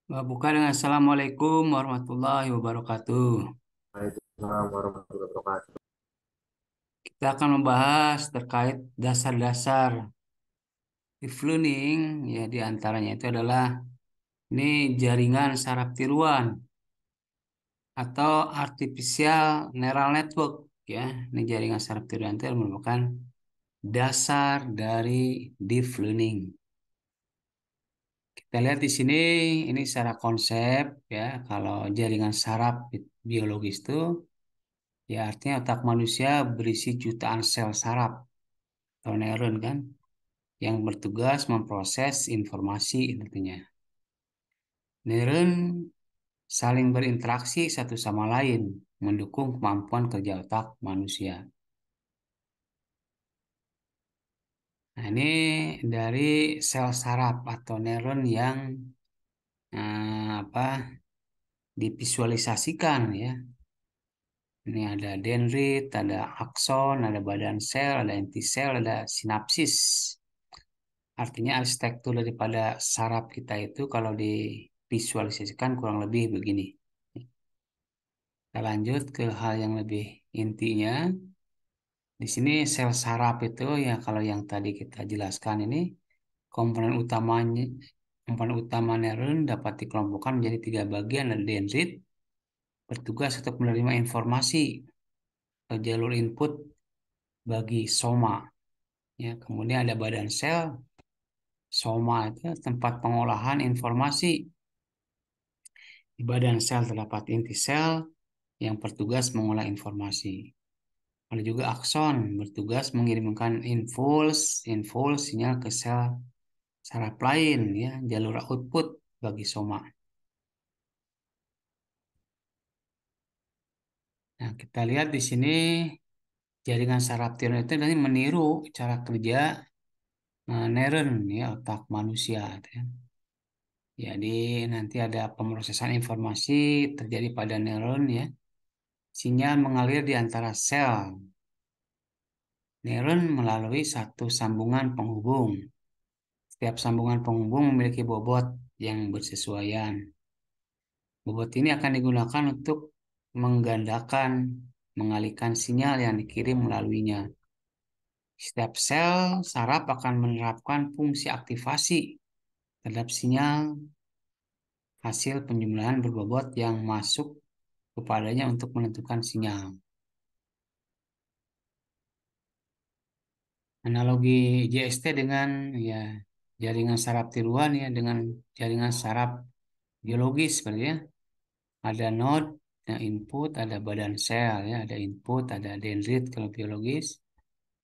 Buka dengan Assalamualaikum warahmatullahi wabarakatuh. Waalaikumsalam warahmatullahi wabarakatuh. Kita akan membahas terkait dasar-dasar deep learning, ya di antaranya itu adalah ini jaringan saraf tiruan atau artificial neural network, ya. Ini jaringan saraf tiruan itu merupakan dasar dari deep learning. Kita lihat di sini, ini secara konsep, ya. Kalau jaringan saraf biologis itu, ya artinya otak manusia berisi jutaan sel saraf atau neuron kan, yang bertugas memproses informasi tentunya. Neuron saling berinteraksi satu sama lain, mendukung kemampuan kerja otak manusia. Nah, ini dari sel saraf atau neuron yang divisualisasikan, ya. Ini ada dendrit, ada akson, ada badan sel, ada inti sel, ada sinapsis. Artinya arsitektur daripada saraf kita itu kalau divisualisasikan kurang lebih begini. Kita lanjut ke hal yang lebih intinya. Di sini sel saraf itu ya kalau yang tadi kita jelaskan ini komponen utamanya komponen utama neuron dapat dikelompokkan menjadi tiga bagian. Ada dendrit bertugas untuk menerima informasi atau jalur input bagi soma. Ya, kemudian ada badan sel. Soma itu tempat pengolahan informasi. Di badan sel terdapat inti sel yang bertugas mengolah informasi. Ada juga akson bertugas mengirimkan impuls sinyal ke sel saraf lain, ya, jalur output bagi soma. Nah, kita lihat di sini jaringan saraf tiruan itu nanti meniru cara kerja neuron, ya, otak manusia, gitu ya. Jadi nanti ada pemrosesan informasi terjadi pada neuron, ya. Sinyal mengalir di antara sel. Neuron melalui satu sambungan penghubung. Setiap sambungan penghubung memiliki bobot yang bersesuaian. Bobot ini akan digunakan untuk menggandakan, mengalihkan sinyal yang dikirim melaluinya. Setiap sel saraf akan menerapkan fungsi aktivasi terhadap sinyal hasil penjumlahan berbobot yang masuk kepadanya untuk menentukan sinyal. Analogi JST dengan, ya, jaringan saraf tiruan, ya, dengan jaringan saraf biologis seperti, ya. Ada node, ada input, ada badan sel, ya, ada input, ada dendrit kalau biologis,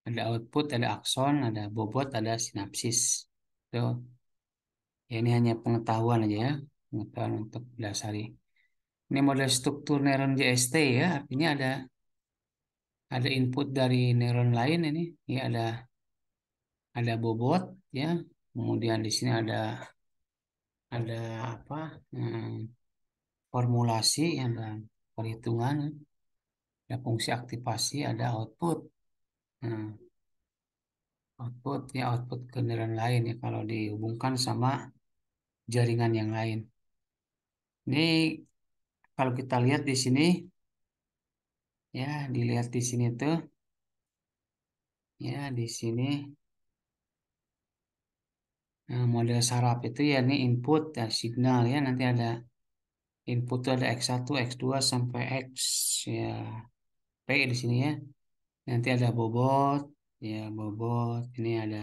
ada output, ada akson, ada bobot, ada sinapsis. Itu, ya, ini hanya pengetahuan aja, ya, pengetahuan untuk mendasari. Ini model struktur neuron JST, ya, artinya ada input dari neuron lain ini, ya, ada bobot, ya, kemudian di sini ada apa? Formulasi, ada perhitungan, ada fungsi aktivasi, ada output. Nah, output ke neuron lain, ya, kalau dihubungkan sama jaringan yang lain. Ini kalau kita lihat di sini, ya, dilihat di sini tuh, ya, di sini model saraf itu, ya, ini input dan signal, ya, nanti ada input tuh ada X1, X2 sampai X, ya, P di sini, ya. Nanti ada bobot, ya, bobot. Ini ada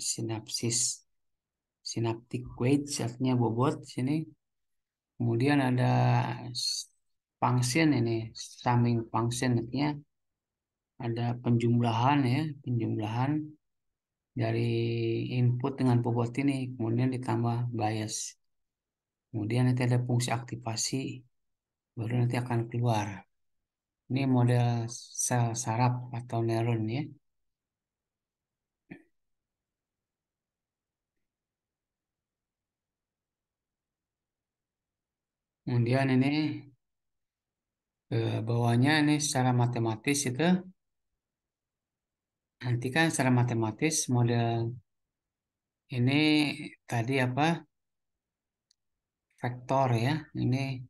sinapsis, synaptic weight, artinya bobot di sini. Kemudian ada function ini, summing function, artinya ada penjumlahan, ya, penjumlahan dari input dengan bobot ini, kemudian ditambah bias. Kemudian nanti ada fungsi aktivasi, baru nanti akan keluar. Ini model sel saraf atau neuron, ya. Kemudian ini ke bawahnya ini secara matematis itu, nanti kan secara matematis model ini tadi apa? vektor ya. Ini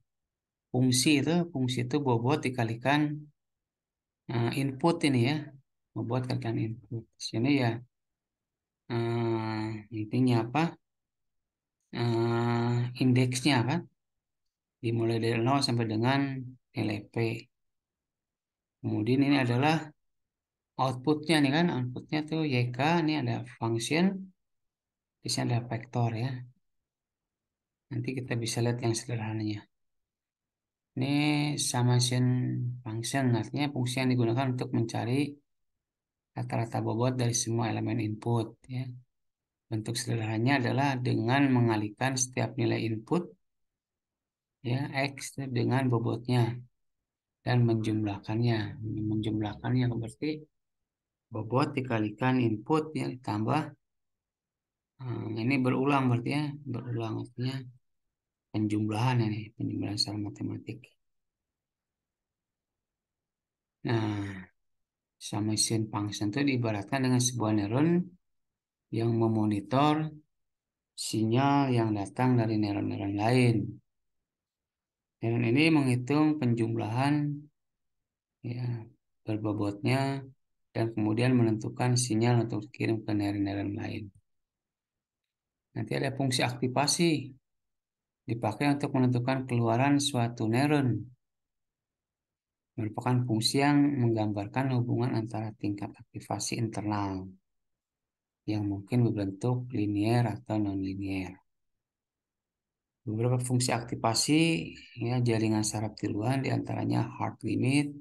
fungsi itu bobot dikalikan input ini ya. Bobot kalikan input. Sini ya intinya apa? Indeksnya kan dimulai dari 0 sampai dengan nilai P. Kemudian ini adalah outputnya nih kan. Outputnya tuh YK. Ini ada function. Di sini ada vektor ya. Nanti kita bisa lihat yang sederhananya. Ini summation function, artinya fungsi yang digunakan untuk mencari rata-rata bobot dari semua elemen input. Ya. Bentuk sederhananya adalah dengan mengalihkan setiap nilai input ya X dengan bobotnya dan menjumlahkannya. Menjumlahkannya berarti bobot dikalikan input ya ditambah ini berulang berarti ya berulang artinya penjumlahan ini penjumlahan secara matematik. Nah, summation function itu diibaratkan dengan sebuah neuron yang memonitor sinyal yang datang dari neuron-neuron lain. Neuron ini menghitung penjumlahan ya, berbobotnya dan kemudian menentukan sinyal untuk dikirim ke neuron-neuron lain. Nanti ada fungsi aktivasi dipakai untuk menentukan keluaran suatu neuron. Merupakan fungsi yang menggambarkan hubungan antara tingkat aktivasi internal yang mungkin berbentuk linier atau non-linier. Beberapa fungsi aktivasi ya jaringan saraf tiluan diantaranya heart limit,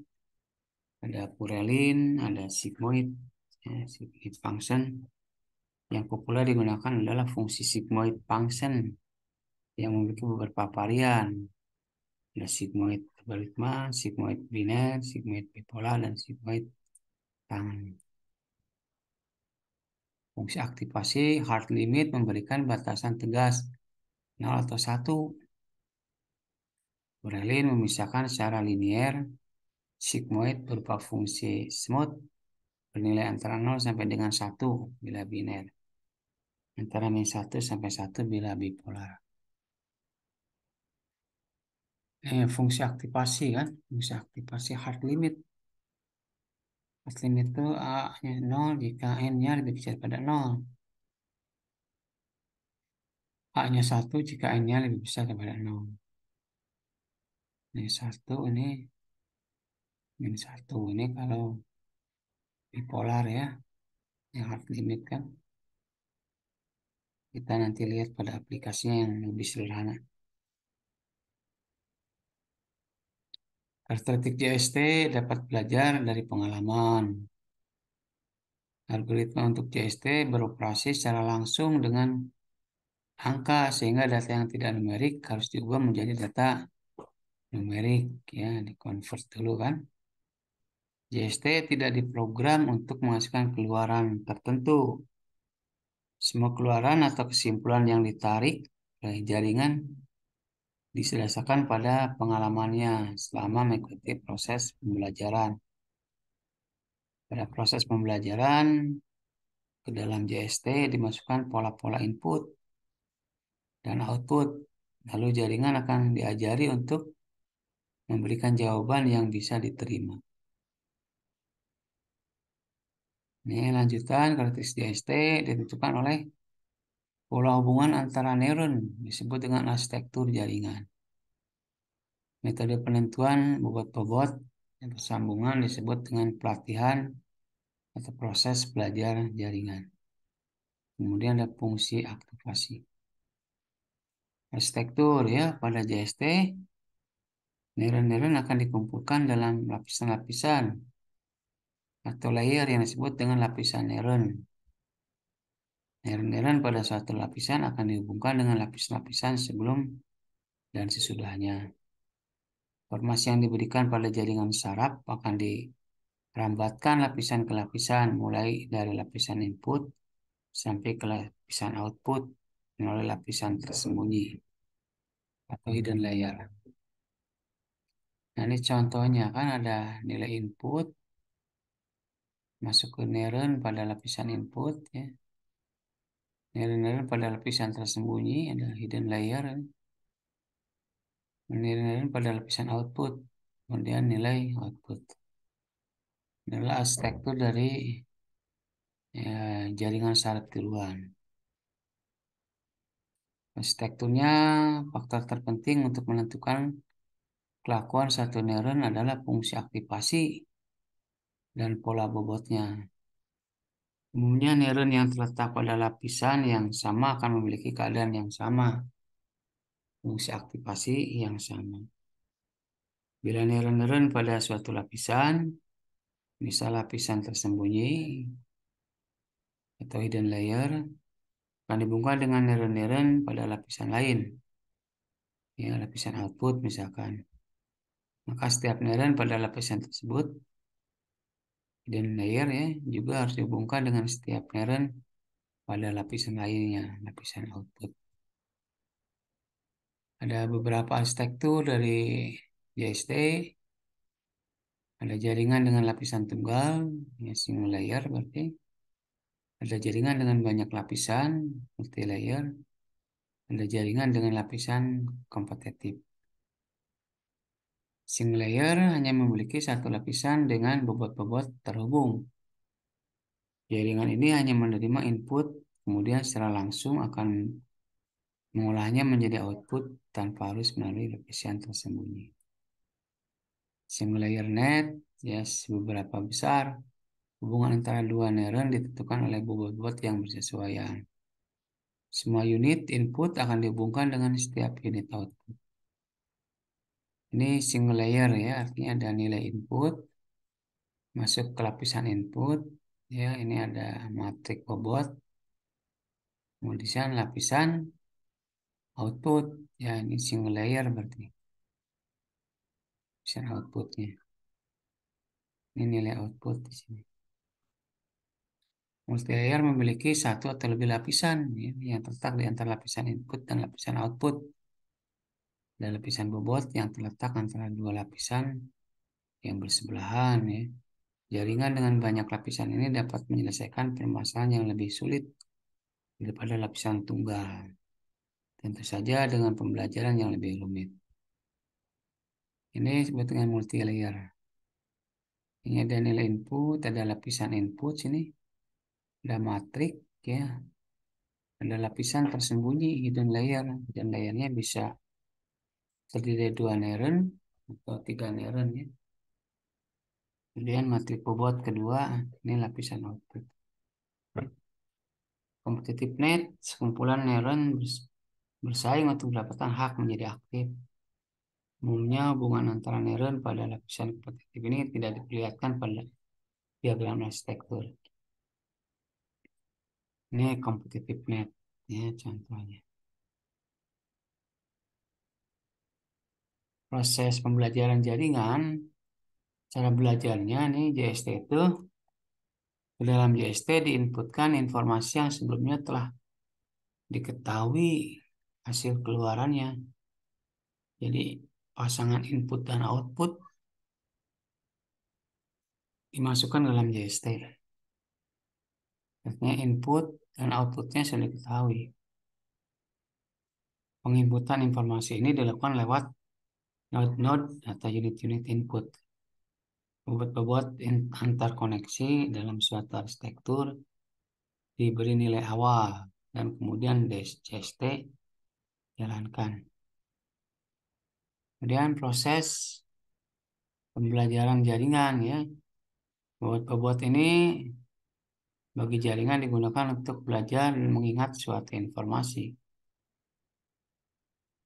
ada purelin, ada sigmoid, ya, sigmoid function. Yang populer digunakan adalah fungsi sigmoid function yang memiliki beberapa varian. Ada sigmoid logaritma, sigmoid biner, sigmoid bipolar, dan sigmoid tangan. Fungsi aktivasi heart limit memberikan batasan tegas 0 atau 1. Purelin memisahkan secara linier. Sigmoid berupa fungsi smooth bernilai antara 0 sampai dengan 1 bila biner. Antara -1 sampai 1 bila bipolar. Fungsi aktivasi kan, fungsi aktivasi heart limit. Heart limit itu A-nya 0 jika N-nya lebih kecil daripada 0. A-nya 1 jika N-nya lebih besar daripada 0. Ini 1, ini 1. Ini kalau bipolar ya, yang heart limit kan. Kita nanti lihat pada aplikasinya yang lebih sederhana. Karakteristik JST dapat belajar dari pengalaman. Algoritma untuk JST beroperasi secara langsung dengan angka sehingga data yang tidak numerik harus diubah menjadi data numerik ya, dikonvert dulu kan. JST tidak diprogram untuk menghasilkan keluaran tertentu. Semua keluaran atau kesimpulan yang ditarik oleh jaringan didasarkan pada pengalamannya selama mengikuti proses pembelajaran. Pada proses pembelajaran, ke dalam JST dimasukkan pola-pola input dan output. Lalu jaringan akan diajari untuk memberikan jawaban yang bisa diterima. Ini lanjutan karakteristik JST ditentukan oleh pola hubungan antara neuron disebut dengan arsitektur jaringan. Metode penentuan bobot-bobot dan persambungan disebut dengan pelatihan atau proses belajar jaringan. Kemudian ada fungsi aktivasi. Arsitektur ya, pada JST neuron-neuron akan dikumpulkan dalam lapisan-lapisan atau layer yang disebut dengan lapisan neuron. Neuron-neuron pada suatu lapisan akan dihubungkan dengan lapis-lapisan sebelum dan sesudahnya. Informasi yang diberikan pada jaringan saraf akan dirambatkan lapisan ke lapisan, mulai dari lapisan input sampai ke lapisan output melalui lapisan tersembunyi atau hidden layer. Nah, ini contohnya kan ada nilai input masuk ke neuron pada lapisan input ya. Neuron-neuron pada lapisan tersembunyi ada hidden layer. Nilai pada lapisan output, kemudian nilai output. Ini adalah arsitektur dari ya, jaringan saraf tiruan. Arsitekturnya faktor terpenting untuk menentukan kelakuan satu neuron adalah fungsi aktivasi dan pola bobotnya. Umumnya neuron yang terletak pada lapisan yang sama akan memiliki keadaan yang sama, fungsi aktivasi yang sama. Bila neuron-neuron pada suatu lapisan, misal lapisan tersembunyi atau hidden layer, akan dibungkus dengan neuron-neuron pada lapisan lain, ya lapisan output misalkan. Maka setiap neuron pada lapisan tersebut, hidden layer ya, juga harus dihubungkan dengan setiap neuron pada lapisan lainnya, lapisan output. Ada beberapa arsitektur dari JST. Ada jaringan dengan lapisan tunggal, ya single layer berarti. Ada jaringan dengan banyak lapisan, multi layer. Ada jaringan dengan lapisan kompetitif. Single layer hanya memiliki satu lapisan dengan bobot-bobot terhubung. Jaringan ini hanya menerima input, kemudian secara langsung akan mengolahnya menjadi output tanpa harus melalui lapisan tersembunyi. Single layer net, ya beberapa besar. Hubungan antara dua neuron ditentukan oleh bobot-bobot yang bersesuaian. Semua unit input akan dihubungkan dengan setiap unit output. Ini single layer ya, artinya ada nilai input masuk ke lapisan input. Ya, ini ada matrik bobot. Kemudian lapisan output. Ya, ini single layer berarti. Lapisan outputnya. Ini nilai output di sini. Multilayer memiliki satu atau lebih lapisan ya, yang terletak di antara lapisan input dan lapisan output. Dan lapisan bobot yang terletak antara dua lapisan yang bersebelahan ya. Jaringan dengan banyak lapisan ini dapat menyelesaikan permasalahan yang lebih sulit daripada lapisan tunggal. Tentu saja dengan pembelajaran yang lebih rumit. Ini disebut dengan multi layer. Ini ada nilai input, ada lapisan input sini, ada matrik ya, ada lapisan tersembunyi hidden layer. Dan layernya bisa terdiri dari dua neuron atau tiga neuron ya. Kemudian matrik bobot kedua, ini lapisan output. Competitive net, sekumpulan neuron bersaing untuk mendapatkan hak menjadi aktif. Umumnya hubungan antara neuron pada lapisan kompetitif ini tidak diperlihatkan pada diagram arsitektur. Ini competitive net, ya contohnya. Proses pembelajaran jaringan, cara belajarnya nih JST itu, ke dalam JST diinputkan informasi yang sebelumnya telah diketahui hasil keluarannya. Jadi pasangan input dan output dimasukkan dalam JST. Artinya input dan outputnya sudah diketahui. Penginputan informasi ini dilakukan lewat node-node atau unit-unit input. Bobot-bobot antar koneksi dalam suatu arsitektur diberi nilai awal dan kemudian JST jalankan. Kemudian proses pembelajaran jaringan ya. Bobot-bobot ini bagi jaringan digunakan untuk belajar dan mengingat suatu informasi.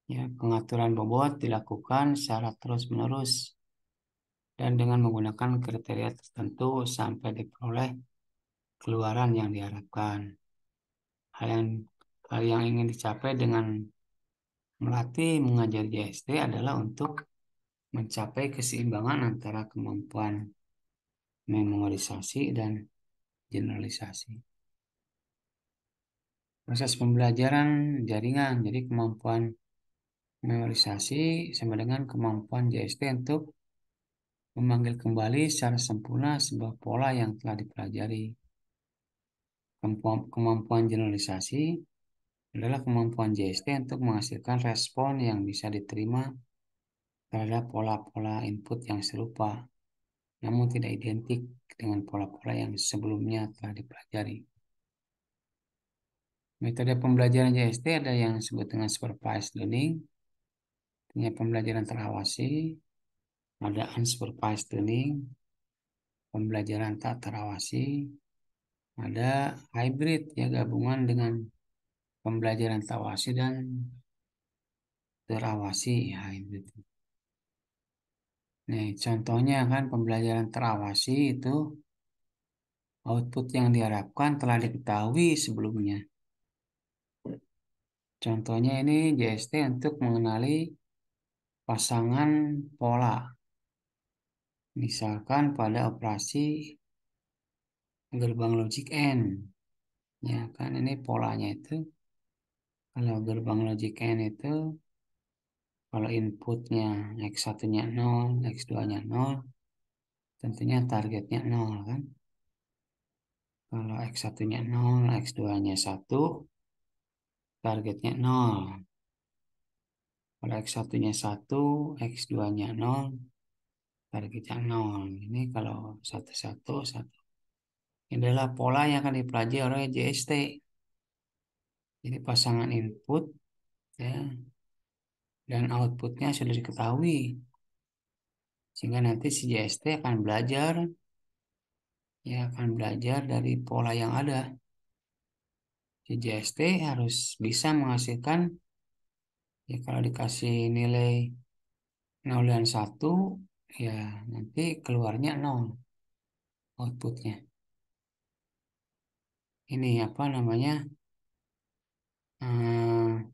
Ya, pengaturan bobot dilakukan secara terus-menerus dan dengan menggunakan kriteria tertentu sampai diperoleh keluaran yang diharapkan. Hal yang hal yang ingin dicapai dengan melatih mengajar JST adalah untuk mencapai keseimbangan antara kemampuan memorisasi dan generalisasi. Proses pembelajaran jaringan, jadi kemampuan memorisasi sama dengan kemampuan JST untuk memanggil kembali secara sempurna sebuah pola yang telah dipelajari. Kemampuan generalisasi adalah kemampuan JST untuk menghasilkan respon yang bisa diterima terhadap pola-pola input yang serupa, namun tidak identik dengan pola-pola yang sebelumnya telah dipelajari. Metode pembelajaran JST ada yang disebut dengan supervised learning, artinya pembelajaran terawasi, ada unsupervised learning, pembelajaran tak terawasi, ada hybrid ya gabungan dengan pembelajaran terawasi dan terawasi ya hybrid. Nih, contohnya kan pembelajaran terawasi itu output yang diharapkan telah diketahui sebelumnya. Contohnya ini JST untuk mengenali pasangan pola. Misalkan pada operasi gerbang logik AND. Ya kan ini polanya itu kalau gerbang logik AND itu kalau inputnya X1-nya 0, X2-nya 0, tentunya targetnya 0 kan. Kalau X1-nya 0, X2-nya 1, targetnya 0. Kalau X1-nya 1, X2-nya 0, targetnya 0. Ini kalau 1, 1, 1. Ini adalah pola yang akan dipelajari oleh JST. Jadi pasangan input ya, dan outputnya sudah diketahui. Sehingga nanti si JST akan belajar ya akan belajar dari pola yang ada. Si JST harus bisa menghasilkan ya kalau dikasih nilai 0 dan 1 ya nanti keluarnya 0 outputnya. Ini apa namanya? Hmm,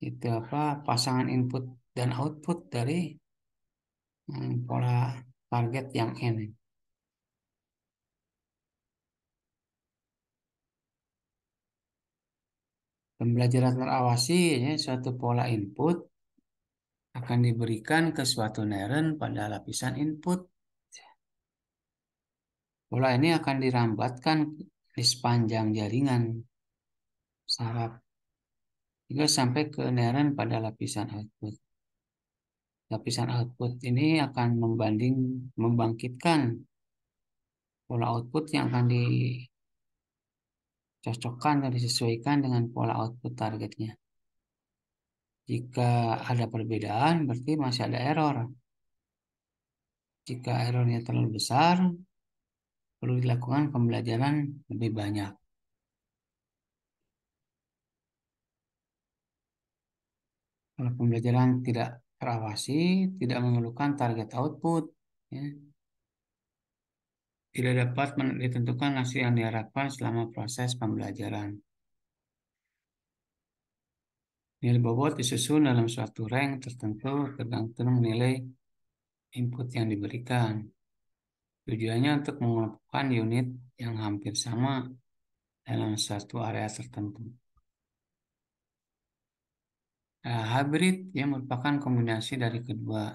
itu apa pasangan input dan output dari pola target yang N. Pembelajaran terawasi ya, suatu pola input akan diberikan ke suatu neuron pada lapisan input. Pola ini akan dirambatkan di sepanjang jaringan saraf hingga sampai ke neuron pada lapisan output. Lapisan output ini akan membangkitkan pola output yang akan dicocokkan dan disesuaikan dengan pola output targetnya. Jika ada perbedaan, berarti masih ada error. Jika errornya terlalu besar, perlu dilakukan pembelajaran lebih banyak. Kalau pembelajaran tidak terawasi, tidak memerlukan target output, ya, tidak dapat ditentukan hasil yang diharapkan selama proses pembelajaran. Nilai bobot disusun dalam suatu rank tertentu tergantung nilai input yang diberikan. Tujuannya untuk mengelompokkan unit yang hampir sama dalam satu area tertentu. Nah, hybrid yang merupakan kombinasi dari kedua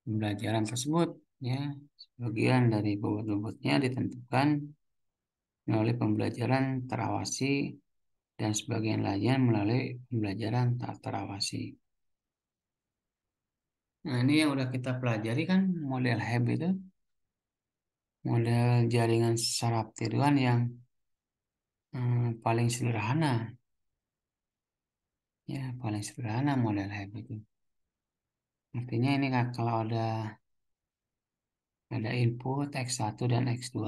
pembelajaran tersebut. Ya, sebagian dari bobot-bobotnya ditentukan melalui pembelajaran terawasi dan sebagian lainnya melalui pembelajaran tak terawasi. Nah, ini yang udah kita pelajari kan model HAB itu, model jaringan saraf tiruan yang paling sederhana. Ya, paling sederhana model HAB itu. Artinya ini kan kalau ada input X1 dan X2,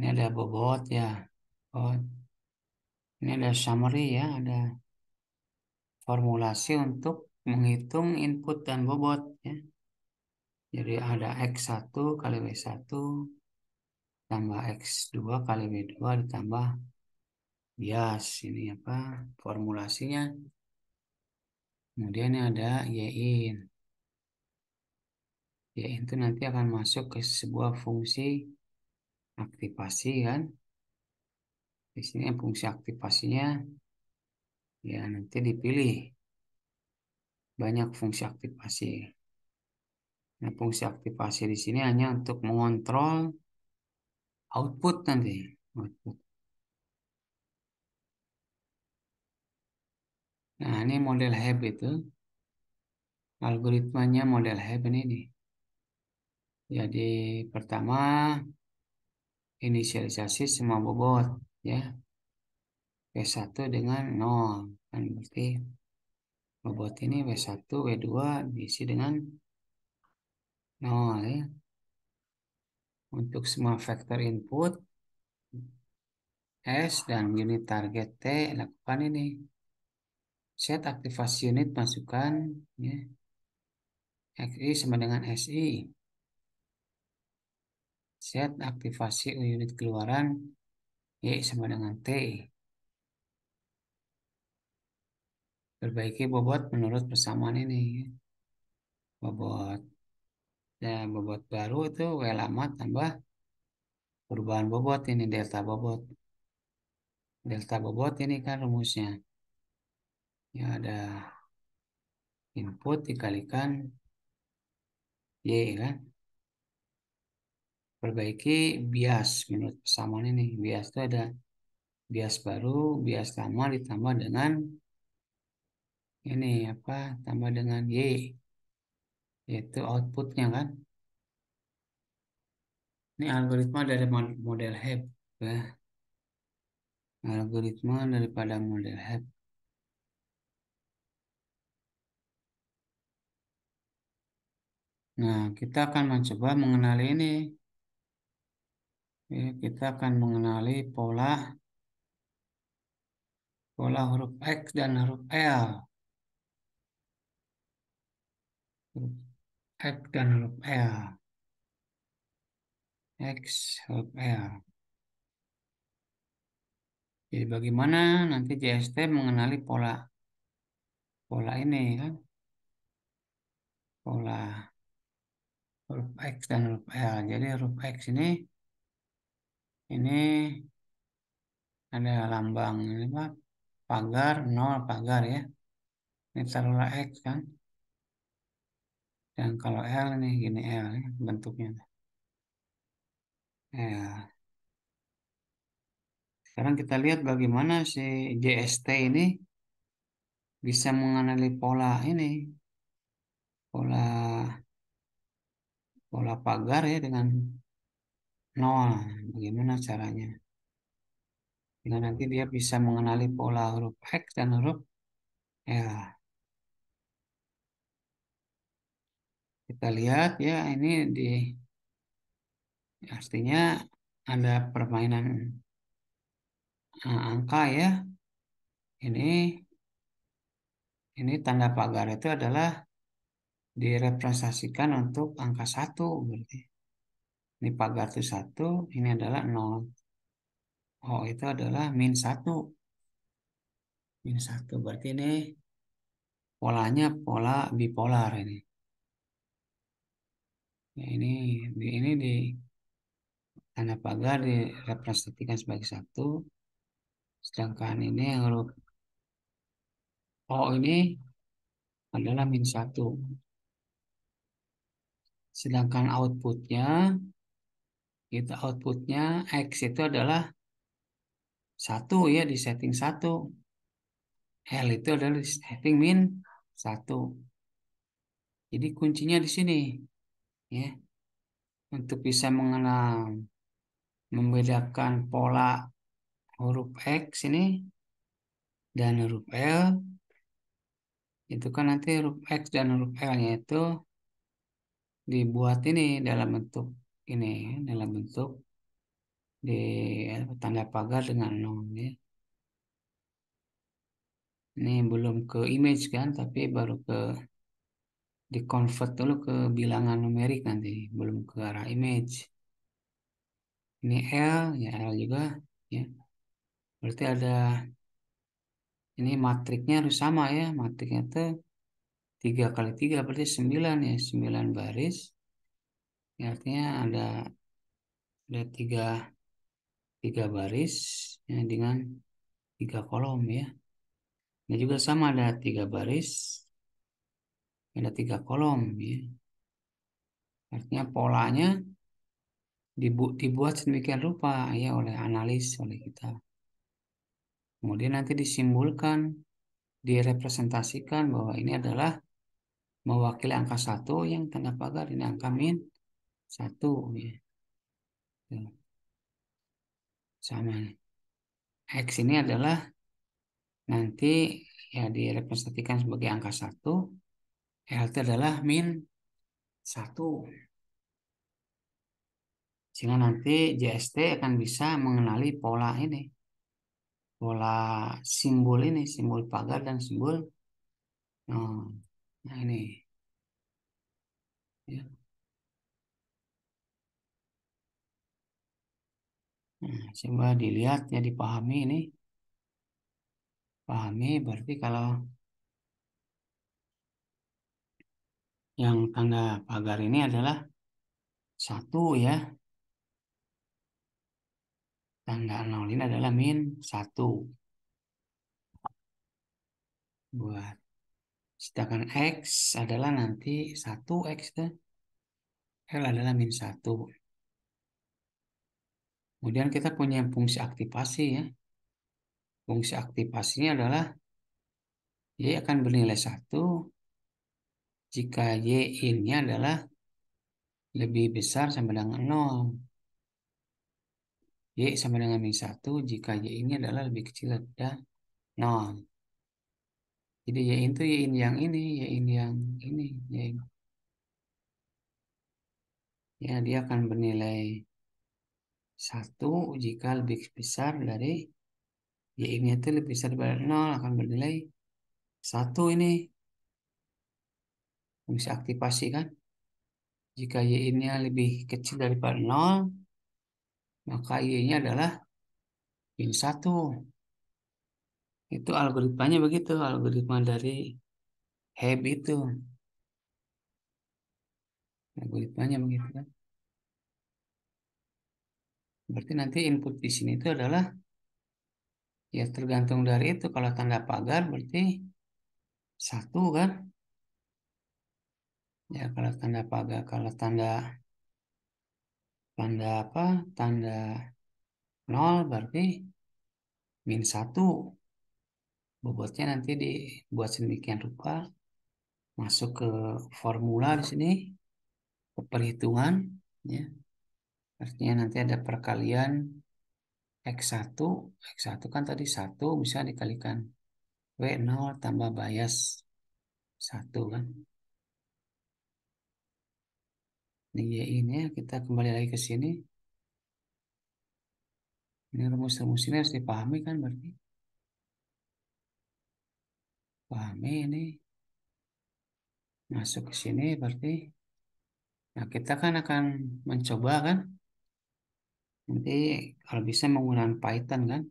ini ada bobot ya. Oh, ini ada summary ya, ada formulasi untuk menghitung input dan bobot ya. Jadi ada X1 kali W1 tambah X2 kali W2 ditambah bias. Ini apa formulasinya. Kemudian ada Y-in. Y-in itu nanti akan masuk ke sebuah fungsi aktivasi kan. Di sini fungsi aktivasinya ya nanti dipilih banyak fungsi aktivasi. Nah, fungsi aktivasi di sini hanya untuk mengontrol output nanti. Output. Nah, ini model HAB itu. Algoritmanya model Hebb ini nih. Jadi pertama inisialisasi semua bobot ya. W1 dengan 0 kan berarti bobot ini W1, W2 diisi dengan 0 ya. Untuk semua vektor input S dan unit target T lakukan ini. Set aktivasi unit masukkan ya. XI sama dengan SI. Set aktivasi unit keluaran Y sama dengan T. Perbaiki bobot menurut persamaan ini ya. Bobot bobot baru itu W lama tambah perubahan bobot ini delta bobot. Delta bobot ini kan rumusnya. Ya ada input dikalikan Y kan. Perbaiki bias menurut persamaan ini. Bias itu ada bias baru, bias lama ditambah dengan ini apa? Tambah dengan Y, yaitu outputnya kan. Ini algoritma dari model Hebb ya. Algoritma daripada model Hebb. Nah, kita akan mencoba mengenali ini. Ya, kita akan mengenali pola huruf X dan huruf L. Huruf X dan huruf L. X, huruf L. Jadi bagaimana nanti JST mengenali pola pola ini kan? Pola huruf X dan huruf L. Jadi huruf X ini ada lambang ini apa? Pagar, nol pagar ya. Ini taruhlah X kan. Dan kalau L ini gini L ya, bentuknya. L. Sekarang kita lihat bagaimana si JST ini bisa mengenali pola ini, pola pola pagar ya dengan nol. Bagaimana caranya? Dengan nanti dia bisa mengenali pola huruf X dan huruf L. Kita lihat ya ini artinya ada permainan angka ya. Ini tanda pagar itu adalah direpresentasikan untuk angka 1 berarti. Ini pagar itu 1, ini adalah 0. Oh, itu adalah min 1. Min 1 berarti ini polanya pola bipolar ini. Ya, ini di tanda pagar direpresentasikan sebagai 1. Sedangkan ini yang huruf O ini adalah min 1. Sedangkan outputnya X itu adalah 1 ya, di setting 1. L itu adalah di setting min 1. Jadi kuncinya di sini ya. Untuk bisa mengenal membedakan pola huruf X ini dan huruf L, itu kan nanti huruf X dan huruf L-nya itu dibuat ini ini dalam bentuk di tanda pagar dengan nol ya. Ini belum ke image kan, tapi baru di convert dulu ke bilangan numerik nanti, belum ke arah image. Ini L, ya L juga ya. Berarti ini matriknya harus sama ya, matriknya itu 3 kali 3 berarti 9 ya, 9 baris. Ya, artinya ada tiga baris ya, dengan 3 kolom ya. Ini juga sama ada 3 baris, ada 3 kolom ya. Artinya polanya dibuat sedemikian rupa ya oleh analis oleh kita. Kemudian nanti disimbolkan, direpresentasikan bahwa ini adalah mewakili angka satu yang tanda pagar ini angka min satu ya. Tuh, sama. X ini adalah nanti ya direpresentasikan sebagai angka satu, LT adalah min satu. Sehingga nanti JST akan bisa mengenali pola ini, pola simbol ini, simbol pagar dan simbol. Nah ini ya. Nah, coba dilihat ya, dipahami ini. Pahami berarti kalau yang tanda pagar ini adalah satu ya. Tanda nol ini adalah min satu. Buat. Sedangkan X adalah nanti satu X tuh. L adalah min satu. Kemudian kita punya fungsi aktivasi ya. Fungsi aktivasinya adalah Y akan bernilai satu jika Y ini adalah lebih besar sama dengan nol. Y sama dengan min satu jika Y ini adalah lebih kecil daripada nol. Jadi Y itu Y ini yang ini, Y ini yang ini. Ya, dia akan bernilai satu jika lebih besar dari Y ini itu lebih besar dari nol, akan bernilai satu ini. Fungsi aktivasi kan. Jika Y ini lebih kecil daripada nol, maka Y-nya adalah min satu. Itu algoritmanya begitu, algoritma dari Heb itu. Algoritmanya begitu kan. Berarti nanti input di sini itu adalah ya tergantung dari itu. Kalau tanda pagar berarti satu kan. Ya kalau tanda pagar, kalau tanda tanda apa? Tanda nol berarti min satu. Bobotnya nanti dibuat sedemikian rupa, masuk ke formula di sini, ke perhitungan, ya. Artinya nanti ada perkalian X1, X1 kan tadi satu bisa dikalikan W0 tambah bias satu kan. Ini Y ini ya, kita kembali lagi ke sini. Ini rumus-rumus ini harus dipahami kan berarti. Pahami ini. Masuk ke sini berarti. Nah, kita kan akan mencoba kan. Nanti kalau bisa menggunakan Python kan.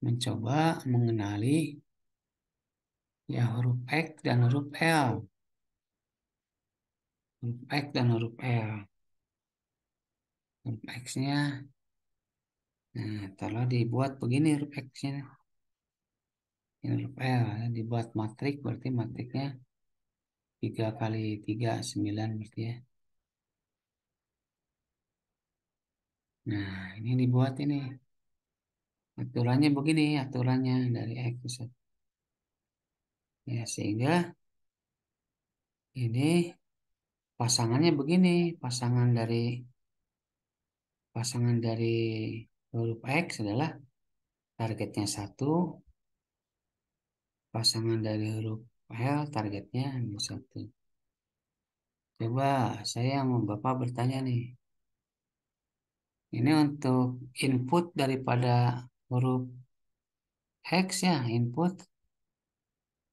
Mencoba mengenali ya huruf X dan huruf L. Huruf X dan huruf L. Huruf X-nya. Nah, kalau dibuat begini huruf X-nya. Ini huruf L. Ya. Dibuat matrik berarti matriknya 3 kali 3 9 berarti ya. Nah, ini dibuat ini. Aturannya begini, aturannya dari X. Ya, sehingga ini pasangannya begini, pasangan dari huruf X adalah targetnya satu, pasangan dari huruf L targetnya satu. Coba saya mau Bapak bertanya nih. Ini untuk input daripada huruf X ya, input.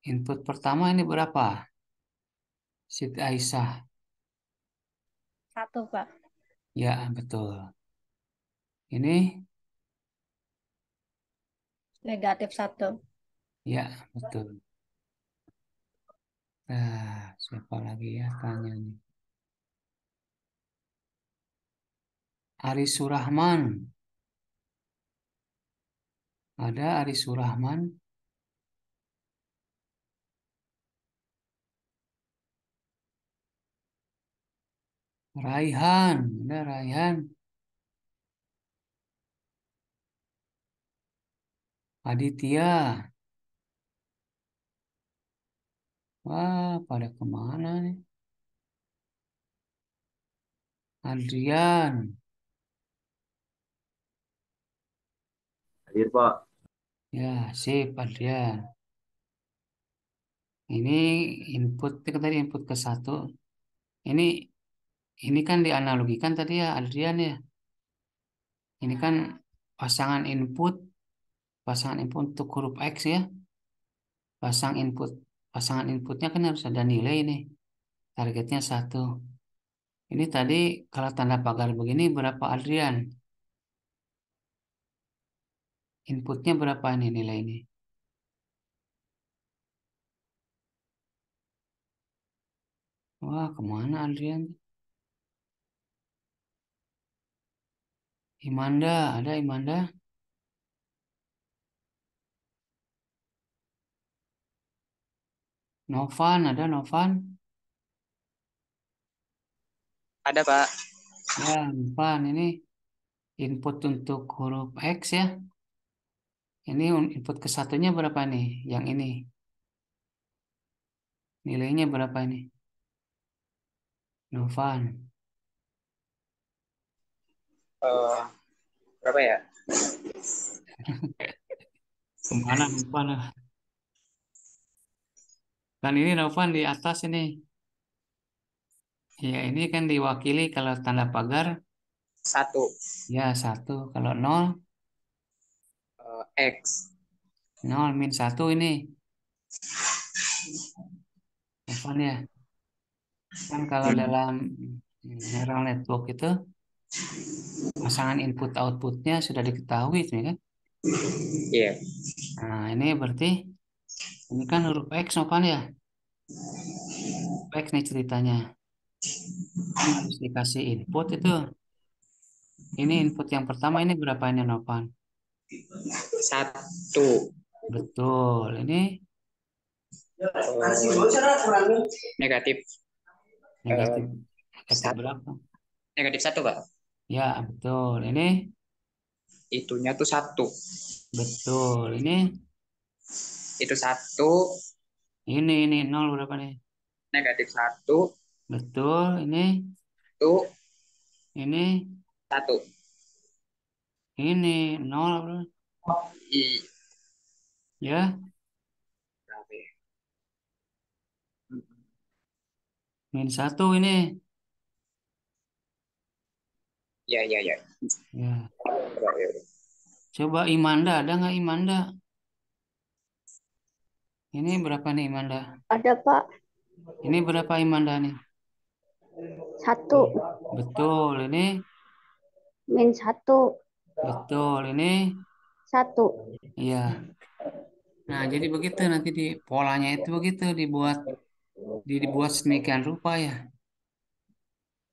Input pertama ini berapa? Siti Aisyah. Satu, Pak. Ya, betul. Ini Negatif satu. ya, betul. Nah, siapa lagi ya tanya nih? Ari Surahman. Ada Ari Surahman. Raihan. Ada Raihan. Aditya. Wah, pada kemana nih? Adrian. Hadir, Pak. Ya, sip, Adrian. Ini input, kita tadi input ke satu. Ini ini kan dianalogikan tadi ya, Adrian ya. Ini kan pasangan input, pasangan input untuk huruf X ya. Pasang input, pasangan inputnya kan harus ada nilai nih. Targetnya satu. Ini tadi kalau tanda pagar begini berapa Adrian? Inputnya berapa ini nilai ini? Wah, kemana Adrian? Imanda, ada Imanda? Novan, ada Novan? Ada, Pak. Ya, Novan, ini input untuk huruf X ya. Ini input ke satunya berapa nih? Yang ini. Nilainya berapa ini? Novan. Eh, berapa ya? Kemana Novan? Kan ini Novan di atas ini. Ya, ini kan diwakili kalau tanda pagar, Satu. ya satu. Kalau nol, X. nol min satu ini. Novan ya. Kan kalau dalam neural network itu, pasangan input outputnya sudah diketahui tuh, ya kan? Iya. Nah, ini berarti ini kan huruf X Novan ya. X nih ceritanya. Kan harus dikasih input itu. Ini input yang pertama ini berapa ini Novan? Satu. Betul. Ini Negatif. negatif Eh, negatif satu. berapa? Negatif satu, Pak. Ya, betul. Ini Itunya tuh satu. betul. Itu satu. Ini nol berapa nih? Negatif satu. Betul. Itu Ini satu. ini nol berapa? I. Ya, Berapa ya? min satu ini. Ya, ya, ya. Ya. Berapa ya? Coba Imanda, ada nggak Imanda? Ini berapa nih Imanda? Ada, Pak. Ini berapa Imanda nih? Satu. Betul. Ini Min satu. betul. Ini Satu. iya. Nah, jadi begitu nanti di polanya itu begitu dibuat sedemikian rupa ya.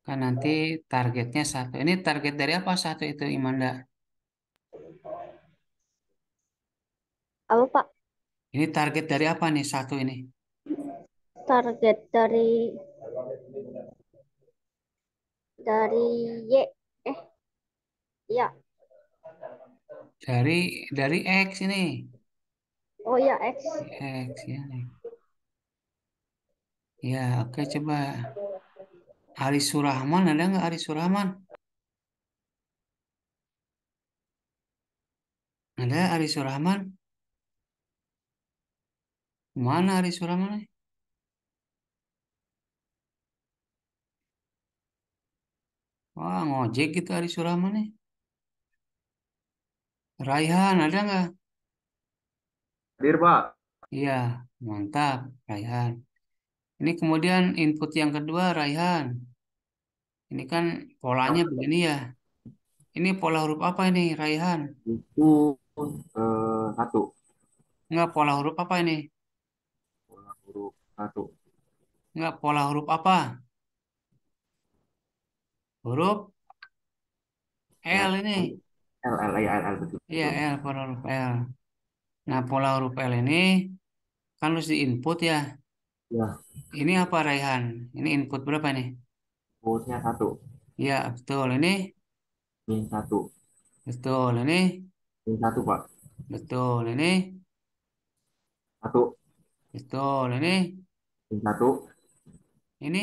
Kan nanti targetnya satu. Ini target dari apa satu itu Imanda? Apa, Pak? Ini target dari apa nih satu ini? Target dari Y. Eh, ya. Dari X ini. Oh ya, X. X ya. Ya, oke coba. Aris Surahman ada nggak Aris Surahman? Ada Aris Surahman? Mana Aris Surahman nih? Wah, ngojek gitu Aris Surahman nih. Raihan ada nggak? Hadir, Pak. Iya, mantap, Raihan. Ini kemudian input yang kedua, Raihan. Ini kan polanya begini ya. Ini pola huruf apa ini, Raihan? Itu satu. Enggak, pola huruf apa ini? Pola huruf satu. Enggak, pola huruf apa? Huruf Ya, L ini. betul, Iya, betul. L, pola huruf L. Nah, pola huruf L ini kan harus diinput ya. Ya, Ini apa, Raihan? Ini input berapa nih? outputnya satu. Iya, betul. Ini, Min satu. betul. Ini, Min satu, Pak. betul. Ini, Satu. betul. Ini, Min satu. Ini?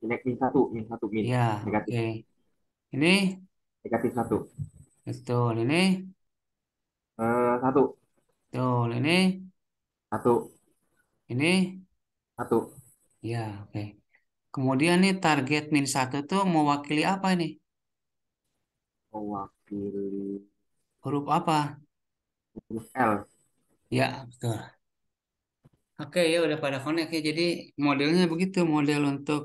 Min satu, min. Ya, Negatif, oke. Ini? negatif satu. Betul. Ini? Satu, Betul. Ini? satu, Ini? satu. Ya, oke. Kemudian nih target min satu tuh mewakili apa nih? Mewakili Huruf apa? huruf L. Ya, betul. Oke, ya udah pada connect ya. Jadi modelnya begitu, model untuk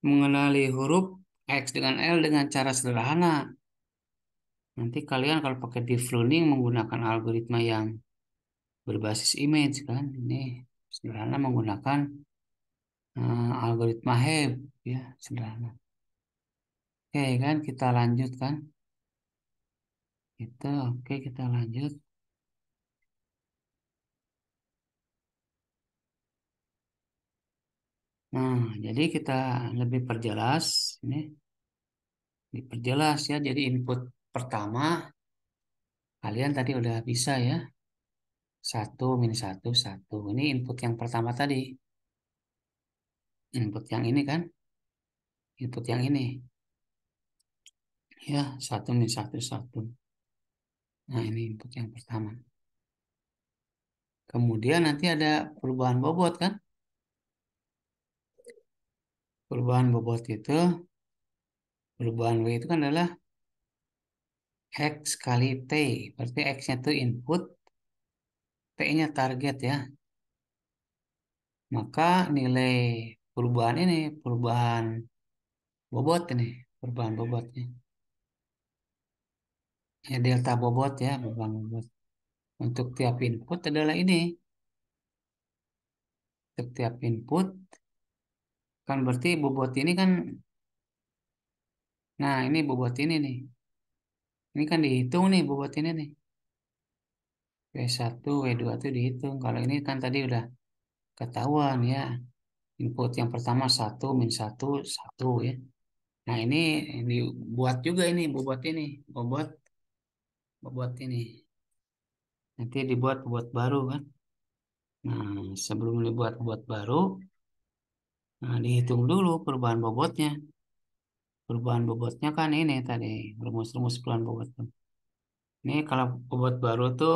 mengenali huruf X dengan L dengan cara sederhana. Nanti kalian kalau pakai deep learning menggunakan algoritma yang berbasis image kan. Ini sederhana menggunakan algoritma Heb ya, sederhana. Oke kan, kita lanjut kan. Oke, kita lanjut. Nah, jadi kita lebih perjelas ini, diperjelas ya. Jadi input pertama kalian tadi udah bisa ya. Satu min satu satu. Ini input yang pertama tadi. Input yang ini kan. Input yang ini. Ya, satu min satu satu. Nah, ini input yang pertama. Kemudian nanti ada perubahan bobot kan. Perubahan bobot itu, perubahan W itu kan adalah X kali T. Berarti X-nya itu input, T-nya target ya. Maka nilai perubahan ini, perubahan bobot ini, perubahan bobotnya. Ya, delta bobot ya, perubahan bobot. Untuk tiap input adalah ini. Untuk tiap input, kan berarti bobot ini kan, nah ini bobot ini nih. Ini kan dihitung nih bobot ini nih. W1, W2 itu dihitung. Kalau ini kan tadi udah ketahuan ya. Input yang pertama satu min satu satu ya. Nah ini dibuat juga ini bobot ini. Bobot, bobot ini. Nanti dibuat bobot baru kan. Nah sebelum dibuat bobot baru, nah dihitung dulu perubahan bobotnya. Perubahan bobotnya kan ini tadi. Rumus-rumus perubahan bobot. Ini kalau bobot baru tuh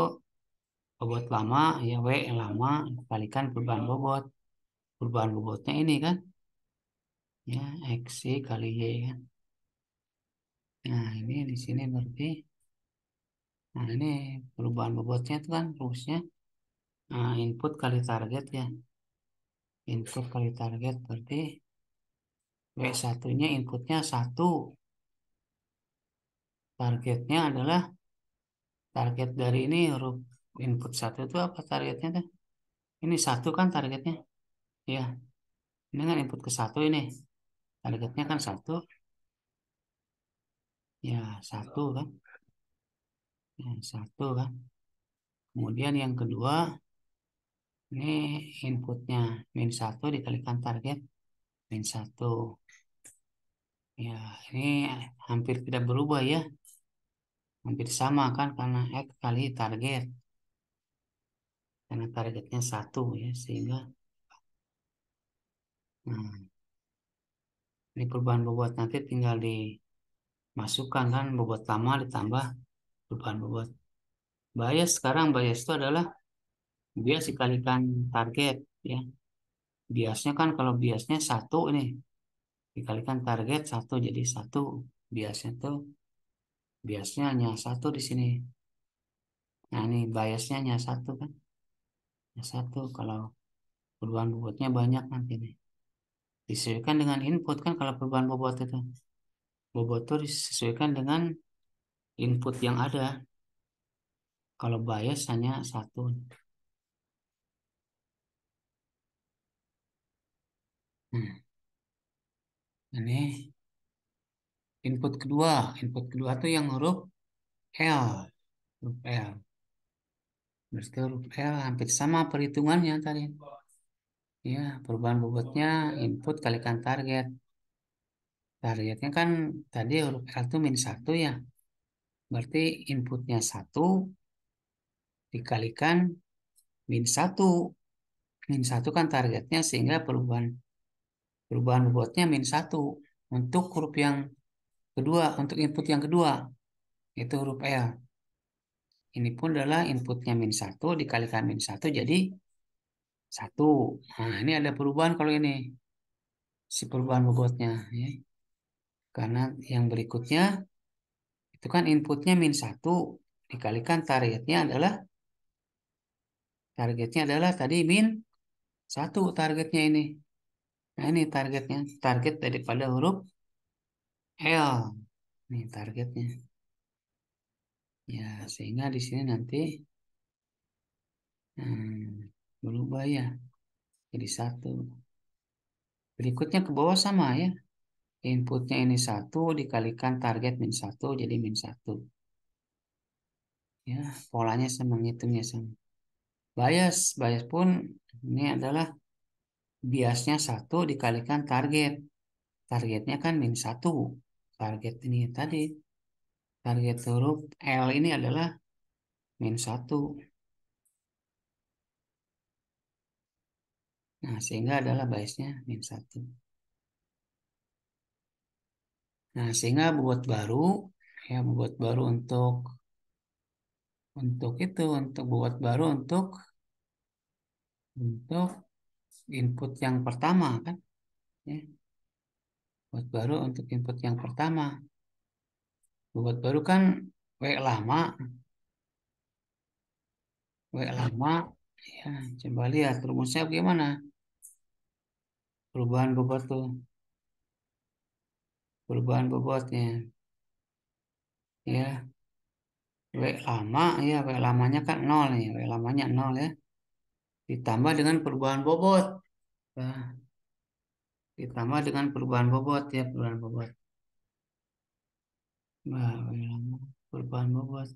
bobot lama ya W lama kalikan perubahan bobot. Perubahan bobotnya ini kan. Ya X kali Y kan. Nah ini di sini berarti. Nah ini perubahan bobotnya itu kan rumusnya. Nah, input kali target ya. Input kali target berarti W1-nya inputnya 1. Targetnya adalah target dari ini huruf input 1 itu apa targetnya tuh? Ini 1 kan targetnya. Ya, ini kan input ke 1 ini. Targetnya kan 1. Ya, 1 kan. Ya, 1 kan. Kemudian yang kedua, ini inputnya min 1 dikalikan target min 1. Ya, ini hampir tidak berubah ya. Hampir sama kan karena X kali target. Karena targetnya 1 ya. Sehingga nah, ini perubahan bobot nanti tinggal dimasukkan kan. Bobot lama ditambah perubahan bobot. Bias sekarang bias itu adalah bias dikalikan target ya. Biasnya kan kalau biasnya 1 ini dikalikan target 1 jadi 1. Biasnya tuh biasnya hanya 1 di sini. Nah ini biasnya hanya 1 kan. Hanya 1 kalau perubahan bobotnya banyak nanti nih. Disesuaikan dengan input kan kalau perubahan bobot itu. Bobot itu disesuaikan dengan input yang ada. Kalau bias hanya 1. Hmm, ini input kedua. Input kedua tuh yang huruf L. Huruf L. Berarti huruf L hampir sama perhitungannya tadi. Ya, perubahan bobotnya input kalikan target. Targetnya kan tadi huruf L itu min 1 ya. Berarti inputnya 1 dikalikan min 1. min 1 kan targetnya, sehingga perubahan bobotnya min 1 untuk huruf yang kedua, untuk input yang kedua, yaitu huruf L. Ini pun adalah inputnya min 1 dikalikan min 1 jadi 1. Nah, ini ada perubahan kalau ini, si perubahan bobotnya. Ya. Karena yang berikutnya, itu kan inputnya min 1 dikalikan targetnya adalah tadi min 1 targetnya ini. Nah, ini targetnya, target daripada huruf L. Ini targetnya. Ya, sehingga di sini nanti berubah ya, jadi 1. Berikutnya ke bawah sama ya. Inputnya ini 1 dikalikan target min 1 jadi min 1. Ya, polanya sama, ngitungnya sama. Bias pun ini adalah biasnya 1 dikalikan target. Targetnya kan min 1. Target ini tadi, target huruf L ini adalah min 1. Nah, sehingga adalah biasnya min 1. Nah, sehingga bobot baru, ya bobot baru untuk bobot baru untuk input yang pertama kan, ya. Bobot baru untuk input yang pertama. Bobot baru kan W lama, ya coba lihat rumusnya bagaimana. Perubahan bobot tuh, perubahan bobotnya, ya. W lama, ya W lamanya kan 0 nih, W lamanya 0 ya. Ditambah dengan perubahan bobot. Nah, ditambah dengan perubahan bobot ya, perubahan bobot. Nah, W lama, perubahan bobot.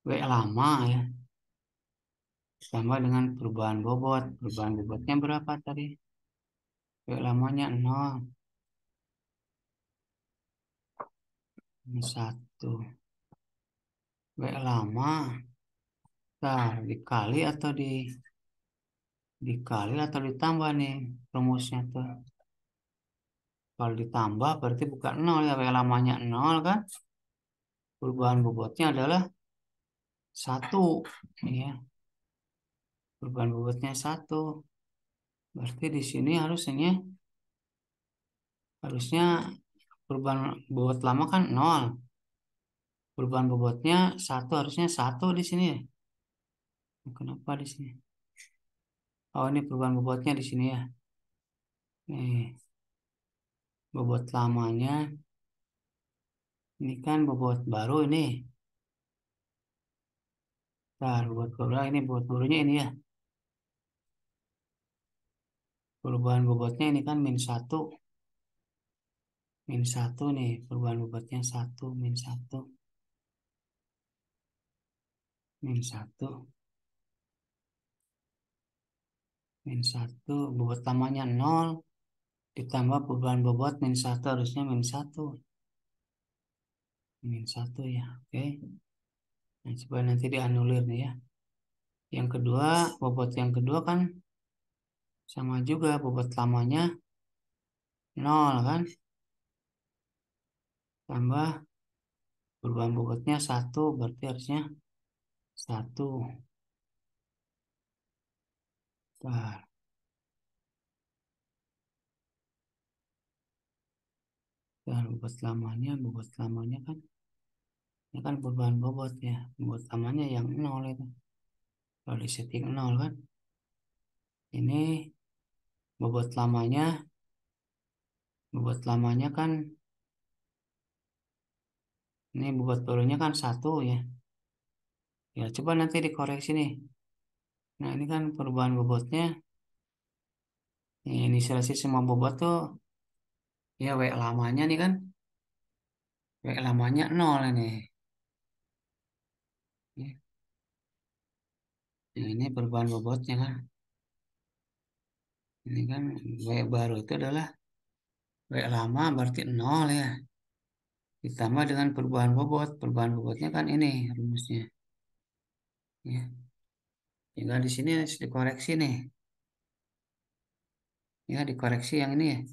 W lama ya. Ditambah dengan perubahan bobot. Perubahan bobotnya berapa tadi? W lamanya 0. 1. W lama. Nah, dikali atau ditambah nih rumusnya tuh. Kalau ditambah berarti bukan 0 ya, W lamanya 0 kan. Perubahan bobotnya adalah 1 ya. Perubahan bobotnya 1. Berarti di sini harusnya perubahan bobot lama kan 0. Perubahan bobotnya 1, harusnya 1 di sini ya. Kenapa di sini? Oh, ini perubahan bobotnya di sini ya. Nih. Bobot lamanya ini kan bobot baru ini. Nah, bobot barunya ini ya. Perubahan bobotnya ini kan min 1. Min 1 nih, perubahan bobotnya 1, min 1. Min 1. Min 1, bobot lamanya 0. Ditambah perubahan bobot min 1, harusnya min 1. Min 1 ya, oke. Nah, coba nanti dianulir nih ya. Yang kedua, bobot yang kedua kan sama juga, bobot lamanya 0 kan. Tambah perubahan bobotnya 1, berarti harusnya 1. Nah, dan bobot lamanya kan ini kan perubahan bobot ya. Bobot lamanya yang 0 itu. Kalau di setting 0 kan. Ini bobot lamanya kan, ini bobot barunya kan 1 ya. Ya, coba nanti dikoreksi nih. Nah, ini kan perubahan bobotnya. Ini inisialisasi semua bobot tuh. Ya, W lamanya nih kan. W lamanya 0 ini. Ya. Nah, ini perubahan bobotnya kan. Ini kan W baru itu adalah W lama berarti 0 ya. ditambah dengan perubahan bobot. Perubahan bobotnya kan ini rumusnya. Ya. Tinggal di sini harus dikoreksi nih. Ya, dikoreksi yang ini ya.